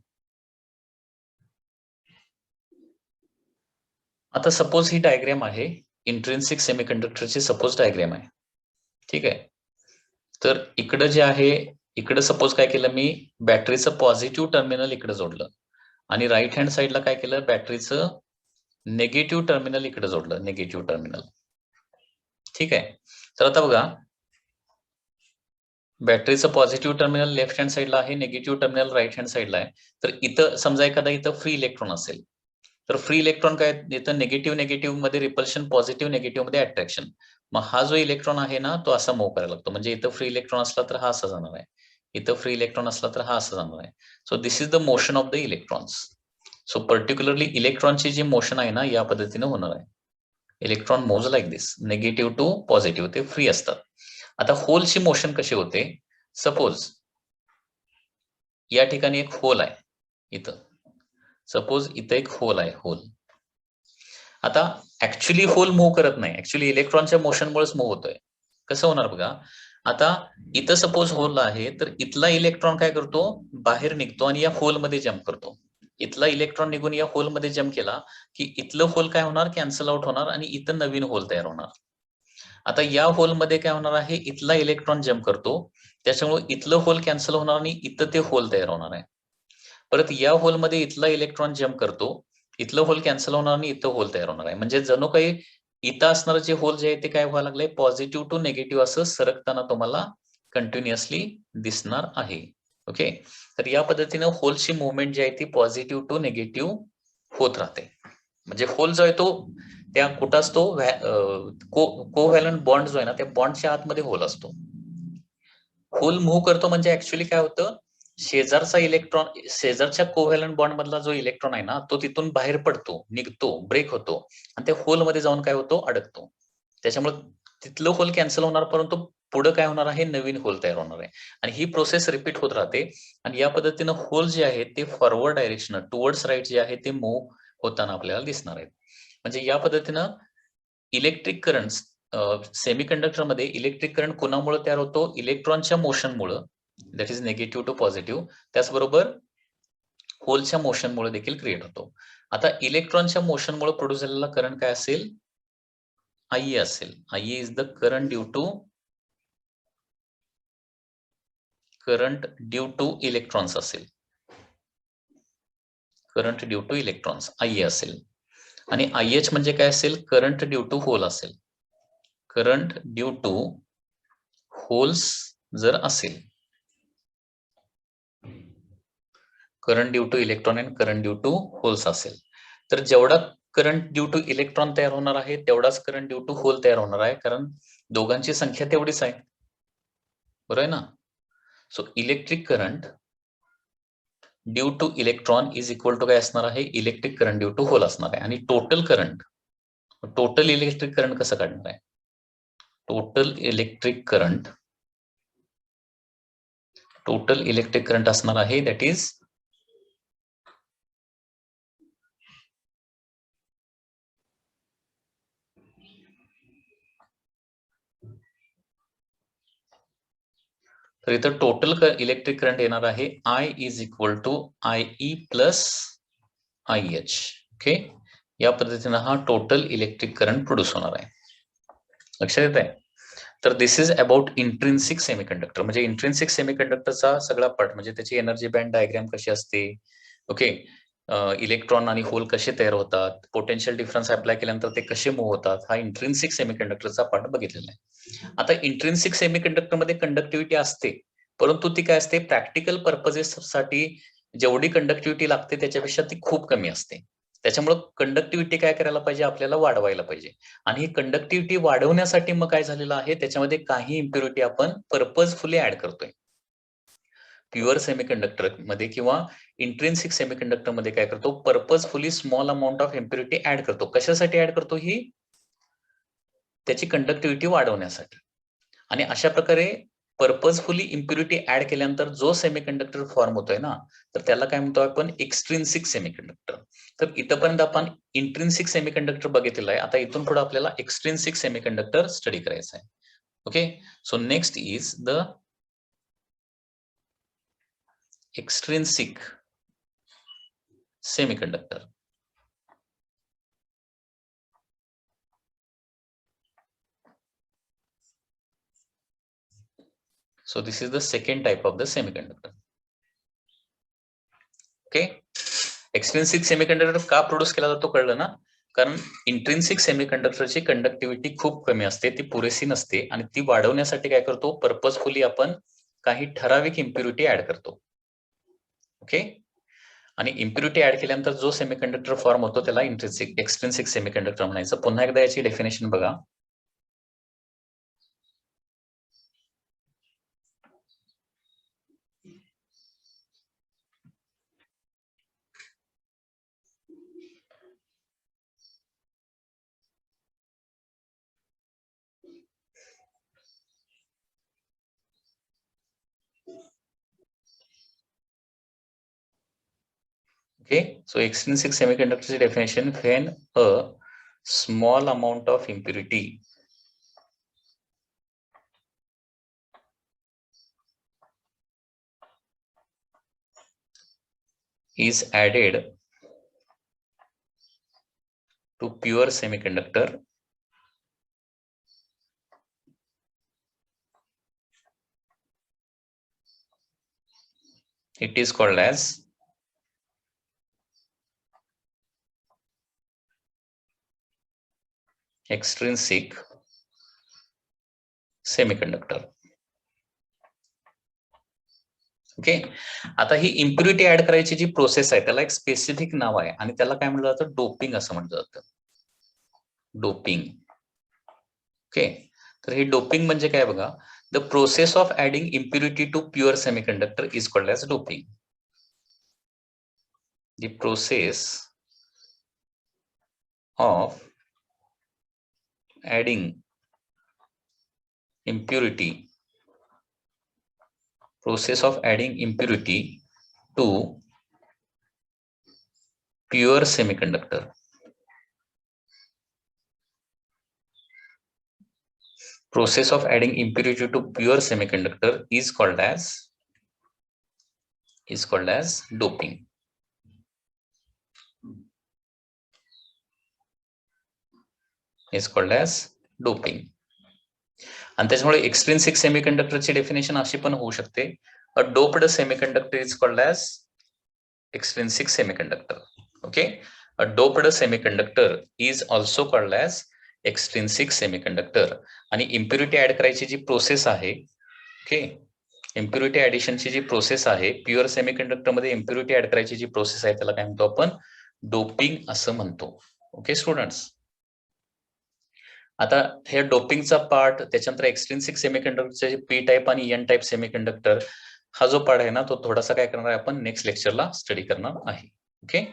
आता सपोज ही डायग्रॅम आहे इंट्रिन्सिक सेमीकंडक्टरची, सपोज डायग्रॅम आहे. ठीक आहे. तर इकडं जे आहे, इकडे सपोज काय केलं मी, बॅटरीचं पॉझिटिव्ह टर्मिनल इकडे जोडलं आणि राईट हँड साईडला काय केलं, बॅटरीचं निगेटिव्ह टर्मिनल इकडे जोडलं, निगेटिव्ह टर्मिनल. ठीक आहे. तर आता बघा, बॅटरीचं पॉझिटिव्ह टर्मिनल लेफ्ट हँड साईडला आहे, निगेटिव्ह टर्मिनल राईट हँड साईडला आहे. तर इथं समजा एखादा इथं फ्री इलेक्ट्रॉन असेल, तर फ्री इलेक्ट्रॉन काय, इथं निगेटिव्ह निगेटिव्ह मध्ये रिपल्शन, पॉझिटिव्ह निगेटिव्ह मध्ये अट्रॅक्शन. मग हा जो इलेक्ट्रॉन आहे ना तो असा मूव्ह करायला लागतो. म्हणजे इथं फ्री इलेक्ट्रॉन असला तर हा असा जाणार आहे, इथं फ्री इलेक्ट्रॉन असला तर हा असा जाणार आहे. So this is the motion of the electrons. So particularly इलेक्ट्रॉनची जी मोशन आहे ना या पद्धतीने होणार आहे. Electron moves like this, negative to positive, ते फ्री असतात. आता होलची मोशन कशी होते, सपोज या ठिकाणी एक होल आहे, इथं सपोज इथं एक होल आहे, होल. आता ऍक्च्युली होल मूव्ह करत नाही, ऍक्च्युली इलेक्ट्रॉनच्या मोशनमुळेच मूव्ह होतोय. कसं होणार बघा, आता इथं सपोज होल आहे तर इथला इलेक्ट्रॉन काय करतो, बाहेर निघतो आणि या होल मध्ये जम्प करतो. इथला इलेक्ट्रॉन निघून या होल मध्ये जम्प केला की इथलं होल काय होणार, कॅन्सल आउट होणार आणि इथं नवीन होल तयार होणार. आता या होल मध्ये काय होणार आहे, इथला इलेक्ट्रॉन जम्प करतो, त्याच्यामुळे इथलं होल कॅन्सल होणार आणि इथं ते होल तयार होणार आहे. परत या होल मध्ये इथला इलेक्ट्रॉन जम्प करतो, इथलं होल कॅन्सल होणार आणि इथं होल तयार होणार आहे. म्हणजे जणू काही इथं असणारं जे होल जे आहे ते काय व्हायला लागलंय, पॉझिटिव्ह टू निगेटिव्ह असं सरकताना तुम्हाला कंटिन्युअसली दिसणार आहे. ओके, तर या पद्धतीनं होलची मुवमेंट जी आहे ती पॉझिटिव्ह टू निगेटिव्ह होत राहते. म्हणजे होल जो आहे तो त्या कुठं असतो, कोव्हॅलंट बॉन्ड जो आहे ना, त्या बॉन्डच्या आतमध्ये होल असतो. होल मूव्ह करतो म्हणजे ऍक्च्युअली काय होतं, शेजारचा इलेक्ट्रॉन, शेजारच्या कोव्हॅलंट बॉन्ड मधला जो इलेक्ट्रॉन आहे ना, तो तिथून बाहेर पडतो, निघतो, ब्रेक होतो आणि त्या होल मध्ये जाऊन काय होतो, अडकतो. त्याच्यामुळे तिथलं होल कॅन्सल होणार, परंतु पुढे काय होणार आहे, नवीन होल तयार होणार आहे आणि ही प्रोसेस रिपीट होत राहते. आणि या पद्धतीनं होल जे आहे ते फॉरवर्ड डायरेक्शन टुवर्ड्स राईट जे आहे ते मूव्ह होताना आपल्याला दिसणार आहेत. म्हणजे या पद्धतीनं इलेक्ट्रिक करंट, सेमीकंडक्टर मध्ये इलेक्ट्रिक करंट कोणामुळे तयार होतो, इलेक्ट्रॉनच्या मोशनमुळे, that is negative to positive. त्याचबरोबर होलच्या मोशनमुळे देखील क्रिएट होतो. आता इलेक्ट्रॉनच्या मोशनमुळे प्रोड्यूस झालेला करंट काय असेल, आय असेल. I is the current due to electrons असेल. Current due to electrons I असेल. आणि आय एच म्हणजे काय असेल, करंट ड्यू टू होल असेल. करंट ड्यू टू होल्स जर असेल, करंट ड्यू टू इलेक्ट्रॉन आणि करंट ड्यू टू होल्स असेल, तर जेवढा करंट ड्यू टू इलेक्ट्रॉन तयार होणार आहे तेवढाच करंट ड्यू टू होल तयार होणार आहे, कारण दोघांची संख्या तेवढीच आहे. बरोबर आहे ना. So electric current due to electron is equal to काय असणार आहे, electric current due to hole असणार आहे. आणि टोटल इलेक्ट्रिक करंट कसं काढणार आहे, टोटल इलेक्ट्रिक करंट असणार आहे, दॅट इज तर इथं टोटल इलेक्ट्रिक करंट येणार आहे I is equal to I E plus I H. Okay, या पद्धतीनं हा टोटल इलेक्ट्रिक करंट प्रोड्यूस होणार आहे. लक्षात येत आहे. तर दिस इज अबाउट इंट्रिन्सिक सेमीकंडक्टर. म्हणजे इंट्रिन्सिक सेमीकंडक्टरचा सगळा पार्ट, म्हणजे त्याची एनर्जी बँड डायग्राम कशी असते, ओके, इलेक्ट्रॉन आणि होल कसे तयार होतात, पोटेन्शियल डिफरन्स अप्लाय केल्यानंतर ते कसे मूव्ह होतात, हा इंट्रिन्सिक सेमीकंडक्टरचा पार्ट बघितलेला आहे. आता इंट्रिन्सिक सेमीकंडक्टर मध्ये कंडक्टिव्हिटी असते, परंतु ती काय असते, प्रॅक्टिकल पर्पजेससाठी जेवढी कंडक्टिव्हिटी लागते त्याच्यापेक्षा ती खूप कमी असते. त्याच्यामुळे कंडक्टिव्हिटी काय करायला पाहिजे, आपल्याला वाढवायला पाहिजे. आणि ही कंडक्टिव्हिटी वाढवण्यासाठी मग काय झालेलं आहे, त्याच्यामध्ये काही इम्प्युरिटी आपण पर्पजफुली ऍड करतोय. प्युअर सेमीकंडक्टर मध्ये किंवा इंट्रिन्सिक सेमीकंडक्टर मध्ये काय करतो, purposefully small amount of impurity add करतो. कशासाठी ऍड करतो, ही त्याची कंडक्टिव्हिटी वाढवण्यासाठी. आणि अशा प्रकारे पर्पजफुली इम्प्युरिटी ऍड केल्यानंतर जो सेमीकंडक्टर फॉर्म होतोय ना, तर त्याला काय म्हणतो आपण, एक्स्ट्रिन्सिक सेमीकंडक्टर. तर इथपर्यंत आपण इंट्रिन्सिक सेमीकंडक्टर बघितलेला आहे. आता इथून पुढे आपल्याला एक्स्ट्रिन्सिक सेमीकंडक्टर स्टडी करायचं आहे. Okay, so next is the extrinsic semiconductor. So this is the second type of the semiconductor. Okay, extrinsic semiconductor का प्रोड्यूस केला जातो कळलं ना, कारण इंट्रिन्सिक सेमीकंडक्टरची कंडक्टिव्हिटी खूप कमी असते, ती पुरेशी नसते आणि ती वाढवण्यासाठी काय करतो, पर्पजफुली आपण काही ठराविक इम्प्युरिटी ऍड करतो. ओके, आणि इम्प्युरिटी ऍड केल्यानंतर जो सेमीकंडक्टर फॉर्म होतो त्याला एक्स्ट्रिन्सिक सेमीकंडक्टर म्हणायचं. पुन्हा एकदा याची डेफिनेशन बघा. Okay, so extrinsic semiconductor definition, when a small amount of impurity is added to pure semiconductor, it is called as extrinsic semiconductor. Okay, आता ही इम्प्युरिटी ऍड करायची जी प्रोसेस आहे त्याला एक स्पेसिफिक नाव आहे आणि त्याला काय म्हटलं जातं, डोपिंग असं म्हटलं जातं, डोपिंग. ओके, तर हे डोपिंग म्हणजे काय बघा, the process of adding impurity to pure semiconductor is called as doping. The process of adding impurity, process of adding impurity to pure semiconductor, process of adding impurity to pure semiconductor is called as doping. Is called as doping. आणि त्याच्यामुळे एक्सट्रिन्सिक सेमीकंडक्टरची definition अशी पण होऊ शकते, a doped semiconductor is called as extrinsic semiconductor. Okay, a doped semiconductor is also called as extrinsic semiconductor. आणि impurity add करायची जी process आहे, ओके, इम्प्युरिटी ऍडिशनची जी प्रोसेस आहे प्युअर सेमीकंडक्टर मध्ये इम्प्युरिटी ऍड करायची जी प्रोसेस आहे त्याला काय म्हणतो आपण, डोपिंग असं म्हणतो. ओके स्टुडंट्स, आता हे डोपिंगचा पार्ट, त्याच्यानंतर एक्सट्रिन्सिक सेमीकंडक्टरचे पी टाईप आणि एन टाईप सेमीकंडक्टर, हा जो पार्ट आहे ना तो थोडासा काय करणार आहे आपण नेक्स्ट लेक्चरला स्टडी करणार आहे. ओके.